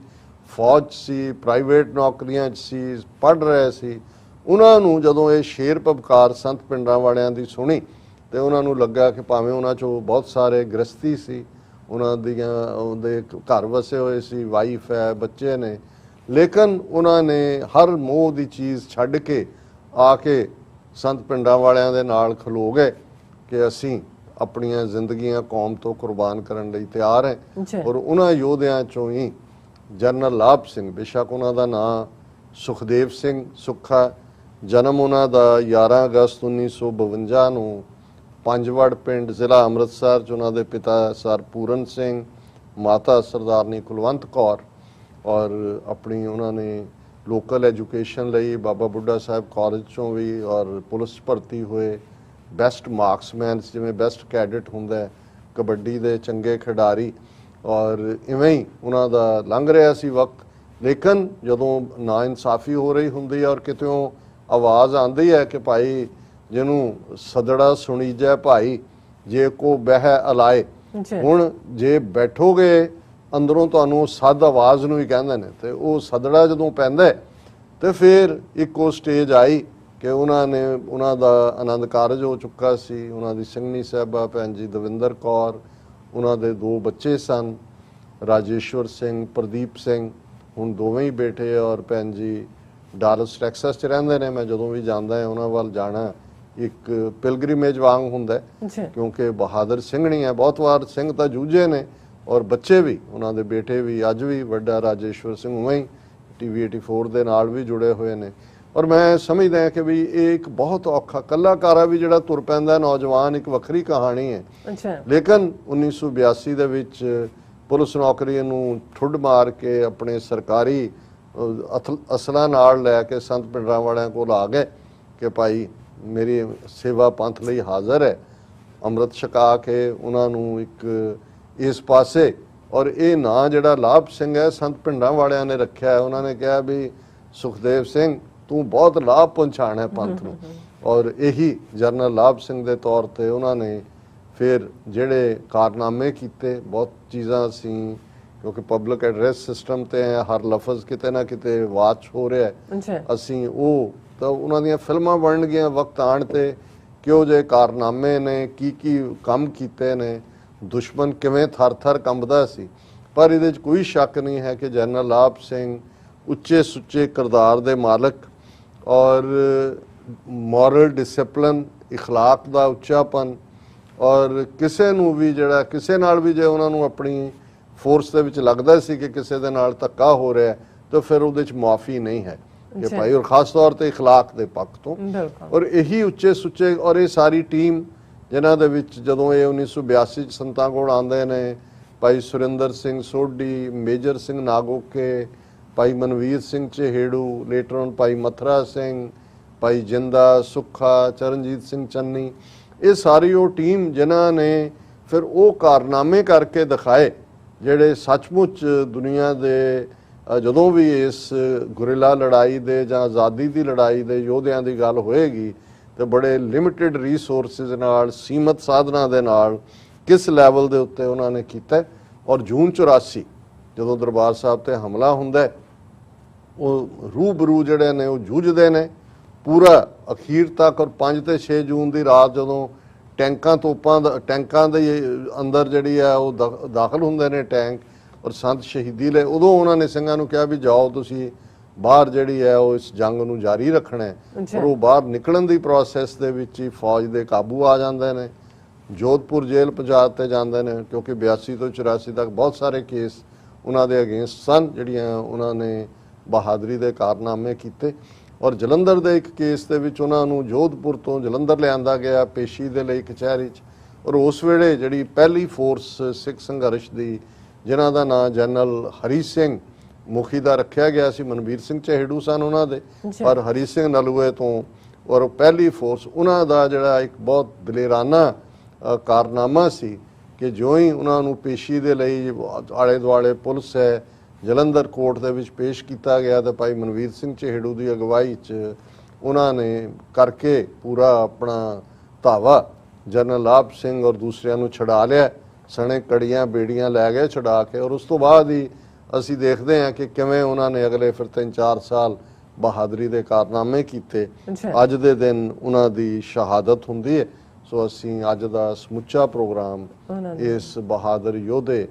ਫੌਜ ਸੀ, ਪ੍ਰਾਈਵੇਟ ਨੌਕਰੀਆਂ 'ਚ ਸੀ, ਪੜ੍ਹ ਰਹੇ ਸੀ, ਉਹਨਾਂ ਨੂੰ ਜਦੋਂ ਇਹ ਸ਼ੇਰ ਪਬਕਾਰ ਸੰਤ ਪਿੰਡਾਂ ਵਾਲਿਆਂ ਦੀ ਸੁਣੀ ਤੇ ਉਹਨਾਂ ਨੂੰ ਲੱਗਾ ਕਿ ਭਾਵੇਂ ਉਹਨਾਂ 'ਚੋਂ ਬਹੁਤ ਸਾਰੇ ਗ੍ਰਸਤੀ ਸੀ, ਉਹਨਾਂ ਦੀਆਂ ਉਹਦੇ ਘਰ ਵਸੇ ਹੋਏ ਸੀ, ਵਾਈਫ ਹੈ, ਬੱਚੇ ਨੇ, ਲੇਕਿਨ ਉਹਨਾਂ ਨੇ ਹਰ ਮੋਹ ਦੀ ਚੀਜ਼ ਛੱਡ ਕੇ ਆ ਕੇ ਸੰਤ ਪਿੰਡਾਂ ਵਾਲਿਆਂ ਦੇ ਨਾਲ ਖਲੋ ਗਏ ਕਿ ਅਸੀਂ ਆਪਣੀਆਂ ਜ਼ਿੰਦਗੀਆਂ ਕੌਮ ਤੋਂ ਕੁਰਬਾਨ ਕਰਨ ਲਈ ਤਿਆਰ ਹੈ। ਔਰ ਉਹਨਾਂ ਯੋਧਿਆਂ 'ਚੋਂ ਹੀ ਜਨਰਲ ਲਾਭ ਸਿੰਘ, ਬੇਸ਼ੱਕ ਉਹਨਾਂ ਦਾ ਨਾਂ ਸੁਖਦੇਵ ਸਿੰਘ ਸੁੱਖਾ, ਜਨਮ ਉਹਨਾਂ ਦਾ 11 ਅਗਸਤ 1952 ਨੂੰ ਪੰਜਵੜ ਪਿੰਡ ਜ਼ਿਲ੍ਹਾ ਅੰਮ੍ਰਿਤਸਰ 'ਚ, ਉਹਨਾਂ ਦੇ ਪਿਤਾ ਸਰ ਪੂਰਨ ਸਿੰਘ, ਮਾਤਾ ਸਰਦਾਰਨੀ ਕੁਲਵੰਤ ਕੌਰ, ਔਰ ਆਪਣੀ ਉਹਨਾਂ ਨੇ ਲੋਕਲ ਐਜੂਕੇਸ਼ਨ ਲਈ ਬਾਬਾ ਬੁੱਢਾ ਸਾਹਿਬ ਕਾਲਜ 'ਚੋਂ ਵੀ ਔਰ ਪੁਲਿਸ 'ਚ ਭਰਤੀ ਹੋਏ, ਬੈਸਟ ਮਾਰਕਸਮੈਨ, ਜਿਵੇਂ ਬੈਸਟ ਕੈਡਟ ਹੁੰਦਾ, ਕਬੱਡੀ ਦੇ ਚੰਗੇ ਖਿਡਾਰੀ, ਔਰ ਇਵੇਂ ਹੀ ਉਹਨਾਂ ਦਾ ਲੰਘ ਰਿਹਾ ਸੀ ਵਕਤ। ਲੇਕਿਨ ਜਦੋਂ ਨਾ ਇਨਸਾਫੀ ਹੋ ਰਹੀ ਹੁੰਦੀ ਹੈ ਔਰ ਕਿਤਿਓਂ ਆਵਾਜ਼ ਆਉਂਦੀ ਹੈ ਕਿ ਭਾਈ ਜਿਹਨੂੰ ਸਦੜਾ ਸੁਣੀਜੈ ਭਾਈ ਜੇ ਕੋ ਬਹਿ ਅਲਾਏ, ਹੁਣ ਜੇ ਬੈਠੋਗੇ ਅੰਦਰੋਂ ਤੁਹਾਨੂੰ ਸੱਦ ਆਵਾਜ਼ ਨੂੰ ਹੀ ਕਹਿੰਦੇ ਨੇ, ਤੇ ਉਹ ਸਦੜਾ ਜਦੋਂ ਪੈਂਦਾ ਤੇ ਫਿਰ ਇੱਕ ਉਹ ਸਟੇਜ ਆਈ ਕਿ ਉਹਨਾਂ ਦਾ ਆਨੰਦ ਕਾਰਜ ਹੋ ਚੁੱਕਾ ਸੀ। ਉਹਨਾਂ ਦੀ ਸਿੰਘਣੀ ਸਾਹਿਬਾ ਭੈਣ ਜੀ ਦਵਿੰਦਰ ਕੌਰ, ਉਹਨਾਂ ਦੇ 2 ਬੱਚੇ ਸਨ, ਰਾਜੇਸ਼ਵਰ ਸਿੰਘ, ਪ੍ਰਦੀਪ ਸਿੰਘ, ਹੁਣ ਦੋਵੇਂ ਹੀ ਬੇਟੇ, ਔਰ ਭੈਣ ਜੀ ਡਾਲਸ ਟੈਕਸਸ 'ਚ ਰਹਿੰਦੇ ਨੇ। ਮੈਂ ਜਦੋਂ ਵੀ ਜਾਂਦਾ ਹਾਂ ਉਹਨਾਂ ਵੱਲ ਜਾਣਾ ਇੱਕ ਪਿਲਗ੍ਰਿਮੇਜ ਵਾਂਗ ਹੁੰਦਾ, ਕਿਉਂਕਿ ਬਹਾਦਰ ਸਿੰਘਣੀ ਹੈ, ਬਹੁਤ ਵਾਰ ਸਿੰਘ ਤਾਂ ਜੂਝੇ ਨੇ, ਔਰ ਬੱਚੇ ਵੀ, ਉਹਨਾਂ ਦੇ ਬੇਟੇ ਵੀ, ਅੱਜ ਵੀ ਵੱਡਾ ਰਾਜੇਸ਼ਵਰ ਸਿੰਘ ਉਵੇਂ ਹੀ TV 84 ਦੇ ਨਾਲ ਵੀ ਜੁੜੇ ਹੋਏ ਨੇ। ਔਰ ਮੈਂ ਸਮਝਦਾ ਕਿ ਵੀ ਇਹ ਇੱਕ ਬਹੁਤ ਔਖਾ ਕਲਾਕਾਰਾ ਵੀ ਜਿਹੜਾ ਤੁਰ ਪੈਂਦਾ ਨੌਜਵਾਨ, ਇੱਕ ਵੱਖਰੀ ਕਹਾਣੀ ਹੈ। ਲੇਕਿਨ 1982 ਦੇ ਵਿੱਚ ਪੁਲਿਸ ਨੌਕਰੀ ਨੂੰ ਠੁੱਡ ਮਾਰ ਕੇ ਆਪਣੇ ਸਰਕਾਰੀ ਅਸਲਾਂ ਨਾਲ ਲੈ ਕੇ ਸੰਤ ਪਿੰਡਾਂ ਵਾਲਿਆਂ ਕੋਲ ਆ ਗਏ ਕਿ ਭਾਈ ਮੇਰੀ ਸੇਵਾ ਪੰਥ ਲਈ ਹਾਜ਼ਰ ਹੈ। ਅੰਮ੍ਰਿਤ ਛਕਾ ਕੇ ਉਹਨਾਂ ਨੂੰ ਇੱਕ ਇਸ ਪਾਸੇ, ਔਰ ਇਹ ਨਾਂ ਜਿਹੜਾ ਲਾਭ ਸਿੰਘ ਹੈ ਸੰਤ ਪਿੰਡਾਂ ਵਾਲਿਆਂ ਨੇ ਰੱਖਿਆ ਹੈ। ਉਹਨਾਂ ਨੇ ਕਿਹਾ ਵੀ ਸੁਖਦੇਵ ਸਿੰਘ ਤੂੰ ਬਹੁਤ ਲਾਭ ਪਹੁੰਚਾਣਾ ਹੈ ਪੰਥ ਨੂੰ, ਔਰ ਇਹੀ ਜਨਰਲ ਲਾਭ ਸਿੰਘ ਦੇ ਤੌਰ ਤੇ ਉਹਨਾਂ ਨੇ ਫਿਰ ਜਿਹੜੇ ਕਾਰਨਾਮੇ ਕੀਤੇ। ਬਹੁਤ ਚੀਜ਼ਾਂ ਅਸੀਂ, ਕਿਉਂਕਿ ਪਬਲਿਕ ਐਡਰੈਸ ਸਿਸਟਮ ਤੇ ਹਰ ਲਫ਼ਜ਼ ਕਿਤੇ ਨਾ ਕਿਤੇ ਵਾਚ ਹੋ ਰਿਹਾ, ਅਸੀਂ ਉਹ ਤਾਂ ਉਹਨਾਂ ਦੀਆਂ ਫਿਲਮਾਂ ਬਣਨਗੀਆਂ ਵਕਤ ਆਉਣ ਤੇ, ਕਿਉਂ ਜੇ ਕਾਰਨਾਮੇ ਨੇ, ਕੀ ਕੰਮ ਕੀਤੇ ਨੇ, ਦੁਸ਼ਮਣ ਕਿਵੇਂ ਥਰ-ਥਰ ਕੰਬਦਾ ਸੀ। ਪਰ ਇਹਦੇ 'ਚ ਕੋਈ ਸ਼ੱਕ ਨਹੀਂ ਹੈ ਕਿ ਜਨਰਲ ਲਾਭ ਸਿੰਘ ਉੱਚੇ ਸੁੱਚੇ ਕਿਰਦਾਰ ਦੇ ਮਾਲਕ, ਔਰ ਮੋਰਲ ਡਿਸਪਲਿਨ, ਇਖਲਾਕ ਦਾ ਉੱਚਾਪਨ, ਔਰ ਕਿਸੇ ਨੂੰ ਵੀ ਜਿਹੜਾ ਕਿਸੇ ਨਾਲ ਵੀ ਜੇ ਉਹਨਾਂ ਨੂੰ ਆਪਣੀ ਫੋਰਸ ਦੇ ਵਿੱਚ ਲੱਗਦਾ ਸੀ ਕਿ ਕਿਸੇ ਦੇ ਨਾਲ ਧੱਕਾ ਹੋ ਰਿਹਾ ਤਾਂ ਫਿਰ ਉਹਦੇ 'ਚ ਮਾਫੀ ਨਹੀਂ ਹੈ ਕਿ ਭਾਈ, ਔਰ ਖਾਸ ਤੌਰ ਤੇ ਇਖਲਾਕ ਦੇ ਪੱਖ ਤੋਂ। ਔਰ ਇਹੀ ਉੱਚੇ ਸੁੱਚੇ, ਔਰ ਇਹ ਸਾਰੀ ਟੀਮ ਜਿਨ੍ਹਾਂ ਦੇ ਵਿੱਚ ਜਦੋਂ ਇਹ 1982 'ਚ ਸੰਤਾਂ ਕੋਲ ਆਉਂਦੇ ਨੇ, ਭਾਈ Surinder Singh Sodhi, major Singh Nagoke, Bhai Manveer Singh Chaheru, later on ਭਾਈ ਮਥਰਾ ਸਿੰਘ, ਭਾਈ ਜਿੰਦਾ ਸੁੱਖਾ, ਚਰਨਜੀਤ ਸਿੰਘ ਚੰਨੀ, ਇਹ ਸਾਰੀ ਉਹ ਟੀਮ ਜਿਨ੍ਹਾਂ ਨੇ ਫਿਰ ਉਹ ਕਾਰਨਾਮੇ ਕਰਕੇ ਦਿਖਾਏ ਜਿਹੜੇ ਸੱਚਮੁੱਚ ਦੁਨੀਆ ਦੇ ਜਦੋਂ ਵੀ ਇਸ ਗੁਰਿਲਾ ਲੜਾਈ ਦੇ ਜਾਂ ਆਜ਼ਾਦੀ ਦੀ ਲੜਾਈ ਦੇ ਯੋਧਿਆਂ ਦੀ ਗੱਲ ਹੋਏਗੀ ਤੇ ਬੜੇ ਲਿਮਿਟਿਡ ਰਿਸੋਰਸਿਸ ਨਾਲ, ਸੀਮਤ ਸਾਧਨਾਂ ਦੇ ਨਾਲ ਕਿਸ ਲੈਵਲ ਦੇ ਉੱਤੇ ਉਹਨਾਂ ਨੇ ਕੀਤਾ। ਔਰ ਜੂਨ 84 ਜਦੋਂ ਦਰਬਾਰ ਸਾਹਿਬ ਤੇ ਹਮਲਾ ਹੁੰਦਾ, ਉਹ ਰੂਬਰੂ ਜਿਹੜੇ ਨੇ ਉਹ ਜੂਝਦੇ ਨੇ ਪੂਰਾ ਅਖੀਰ ਤੱਕ। ਔਰ 5 ਤੇ 6 ਜੂਨ ਦੀ ਰਾਤ ਜਦੋਂ ਟੈਂਕਾਂ ਦੇ ਅੰਦਰ ਜਿਹੜੀ ਹੈ ਉਹ ਦਾਖਲ ਹੁੰਦੇ ਨੇ ਟੈਂਕ, ਔਰ ਸੰਤ ਸ਼ਹੀਦੀ ਲੈ, ਉਦੋਂ ਉਹਨਾਂ ਨੇ ਸਿੰਘਾਂ ਨੂੰ ਕਿਹਾ ਵੀ ਜਾਓ ਤੁਸੀਂ ਬਾਹਰ ਜਿਹੜੀ ਹੈ ਉਹ ਇਸ ਜੰਗ ਨੂੰ ਜਾਰੀ ਰੱਖਣਾ ਹੈ। ਔਰ ਉਹ ਬਾਹਰ ਨਿਕਲਣ ਦੀ ਪ੍ਰੋਸੈਸ ਦੇ ਵਿੱਚ ਹੀ ਫੌਜ ਦੇ ਕਾਬੂ ਆ ਜਾਂਦੇ ਨੇ, ਜੋਧਪੁਰ ਜੇਲ੍ਹ ਪਹੁੰਚਾ ਦਿੱਤੇ ਜਾਂਦੇ ਨੇ, ਕਿਉਂਕਿ 82 ਤੋਂ 84 ਤੱਕ ਬਹੁਤ ਸਾਰੇ ਕੇਸ ਉਹਨਾਂ ਦੇ ਅਗੇਂਸਟ ਸਨ, ਜਿਹੜੀਆਂ ਉਹਨਾਂ ਨੇ ਬਹਾਦਰੀ ਦੇ ਕਾਰਨਾਮੇ ਕੀਤੇ। ਔਰ ਜਲੰਧਰ ਦੇ ਇੱਕ ਕੇਸ ਦੇ ਵਿੱਚ ਉਹਨਾਂ ਨੂੰ ਜੋਧਪੁਰ ਤੋਂ ਜਲੰਧਰ ਲਿਆਂਦਾ ਗਿਆ ਪੇਸ਼ੀ ਦੇ ਲਈ ਕਚਹਿਰੀ 'ਚ। ਔਰ ਉਸ ਵੇਲੇ ਜਿਹੜੀ ਪਹਿਲੀ ਫੋਰਸ ਸਿੱਖ ਸੰਘਰਸ਼ ਦੀ, ਜਿਨ੍ਹਾਂ ਦਾ ਨਾਂ ਜਨਰਲ ਹਰੀ ਸਿੰਘ ਮੁਖੀ ਦਾ ਰੱਖਿਆ ਗਿਆ ਸੀ, ਮਨਵੀਰ ਸਿੰਘ ਚਹੇੜੂ ਸਨ ਉਹਨਾਂ ਦੇ, ਪਰ ਹਰੀ ਸਿੰਘ ਨਲੂਏ ਤੋਂ, ਔਰ ਪਹਿਲੀ ਫੋਰਸ ਉਹਨਾਂ ਦਾ ਜਿਹੜਾ ਇੱਕ ਬਹੁਤ ਦਲੇਰਾਨਾ ਕਾਰਨਾਮਾ ਸੀ ਕਿ ਜਿਉਂ ਹੀ ਉਹਨਾਂ ਨੂੰ ਪੇਸ਼ੀ ਦੇ ਲਈ ਆਲੇ ਦੁਆਲੇ ਪੁਲਿਸ ਹੈ ਜਲੰਧਰ ਕੋਰਟ ਦੇ ਵਿੱਚ ਪੇਸ਼ ਕੀਤਾ ਗਿਆ ਤਾਂ ਭਾਈ ਮਨਵੀਰ ਸਿੰਘ ਚਹੇੜੂ ਦੀ ਅਗਵਾਈ 'ਚ ਉਹਨਾਂ ਨੇ ਕਰਕੇ ਪੂਰਾ ਆਪਣਾ ਧਾਵਾ ਜਨਰਲ ਲਾਭ ਸਿੰਘ ਔਰ ਦੂਸਰਿਆਂ ਨੂੰ ਛਡਾ ਲਿਆ, ਸਣੇ ਕੜੀਆਂ ਬੇੜੀਆਂ ਲੈ ਗਏ ਛਡਾ ਕੇ। ਔਰ ਉਸ ਤੋਂ ਬਾਅਦ ਹੀ ਅਸੀਂ ਦੇਖਦੇ ਹਾਂ ਕਿ ਕਿਵੇਂ ਉਹਨਾਂ ਨੇ ਅਗਲੇ ਫਿਰ 3-4 ਸਾਲ ਬਹਾਦਰੀ ਦੇ ਕਾਰਨਾਮੇ ਕੀਤੇ। ਅੱਜ ਦੇ ਦਿਨ ਉਹਨਾਂ ਦੀ ਸ਼ਹਾਦਤ ਹੁੰਦੀ ਹੈ। ਸੋ ਅਸੀਂ ਅੱਜ ਦਾ ਸਮੁੱਚਾ ਪ੍ਰੋਗਰਾਮ ਇਸ ਬਹਾਦਰ ਯੋਧੇ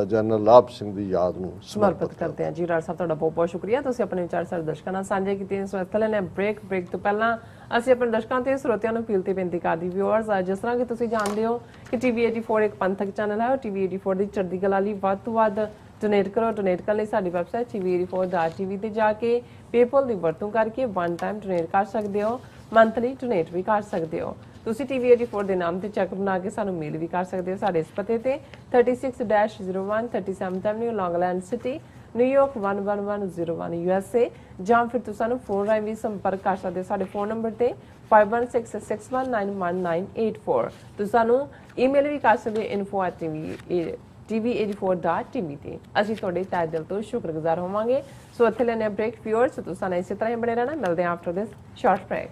ਜਨਰਲ ਲਾਭ ਸਿੰਘ ਦੀ ਯਾਦ ਨੂੰ ਸਮਰਪਿਤ ਕਰਦੇ ਹਾਂ। ਜੀ ਰਾਜ ਸਾਹਿਬ ਤੁਹਾਡਾ ਬਹੁਤ ਬਹੁਤ ਸ਼ੁਕਰੀਆ, ਤੁਸੀਂ ਆਪਣੇ ਵਿਚਾਰ ਸਾਡੇ ਦਰਸ਼ਕਾਂ ਨਾਲ ਸਾਂਝੇ ਕੀਤੇ। ਸੋ ਇੱਥੇ ਲੈਣੇ ਬ੍ਰੇਕ ਤੋਂ ਪਹਿਲਾਂ ਅਸੀਂ ਆਪਣੇ ਦਰਸ਼ਕਾਂ ਤੇ ਸਰੋਤਿਆਂ ਨੂੰ ਅਪੀਲ ਤੇ ਬੇਨਤੀ ਕਰਦੀ ਵਿਊਅਰਸ, ਜਿਸ ਤਰ੍ਹਾਂ ਕਿ ਤੁਸੀਂ ਜਾਣਦੇ ਹੋ ਕਿ TV84 ਇੱਕ ਪੰਥਕ ਚੈਨਲ ਹੈ। TV84 ਦੀ ਚੜ੍ਹਦੀ ਕਲਾ ਲਈ ਵੱਧ ਤੋਂ ਵੱਧ ਡੋਨੇਟ ਕਰੋ। ਡੋਨੇਟ ਕਰਨ ਲਈ ਸਾਡੀ ਵੈਬਸਾਈਟ tv84.tv ਤੇ ਜਾ ਕੇ ਪੇਪਲ ਦੀ ਵਰਤੋਂ ਕਰਕੇ ਵਨ ਟਾਈਮ ਡੋਨੇਟ ਕਰ ਸਕਦੇ ਹੋ, ਮੰਥਲੀ ਡੋਨੇਟ ਵੀ ਕਰ ਸਕਦੇ ਹੋ। ਤੁਸੀਂ TV84 ਦੇ ਨਾਮ ਤੇ ਚੈੱਕ ਬਣਾ ਕੇ ਸਾਨੂੰ ਮੇਲ ਵੀ ਕਰ ਸਕਦੇ ਹੋ ਸਾਡੇ ਇਸ ਪਤੇ ਤੇ 36-01 37th Avenue, Long Island City, New York 11101 USA, ਜਾਂ ਫਿਰ ਤੁਸੀਂ ਸਾਨੂੰ ਫੋਨ ਰਾਹੀਂ ਵੀ ਸੰਪਰਕ ਕਰ ਸਕਦੇ ਹੋ ਸਾਡੇ ਫੋਨ ਨੰਬਰ ਤੇ 5166191984। ਤੁਸੀਂ ਸਾਨੂੰ ਈਮੇਲ ਵੀ ਕਰ ਸਕਦੇ ਹੋ info@tv84.tv ਤੇ। ਅਸੀਂ ਤੁਹਾਡੇ ਤਹਿ ਦਿਲ ਤੋਂ ਸ਼ੁਕਰਗੁਜ਼ਾਰ ਹੋਵਾਂਗੇ। ਸੋ ਇੱਥੇ ਲੈਣੇ ਬ੍ਰੇਕ ਵਿਊਅਰਸ, ਤੁਸੀਂ ਸਾਨੂੰ ਇਸੇ ਤਰ੍ਹਾਂ ਹੀ ਬਣੇ ਰਹਿਣਾ। ਮਿਲਦੇ ਹਾਂ ਆਫਟਰ ਦਿਸ ਸ਼ਾਰਟ ਬ੍ਰੇਕ।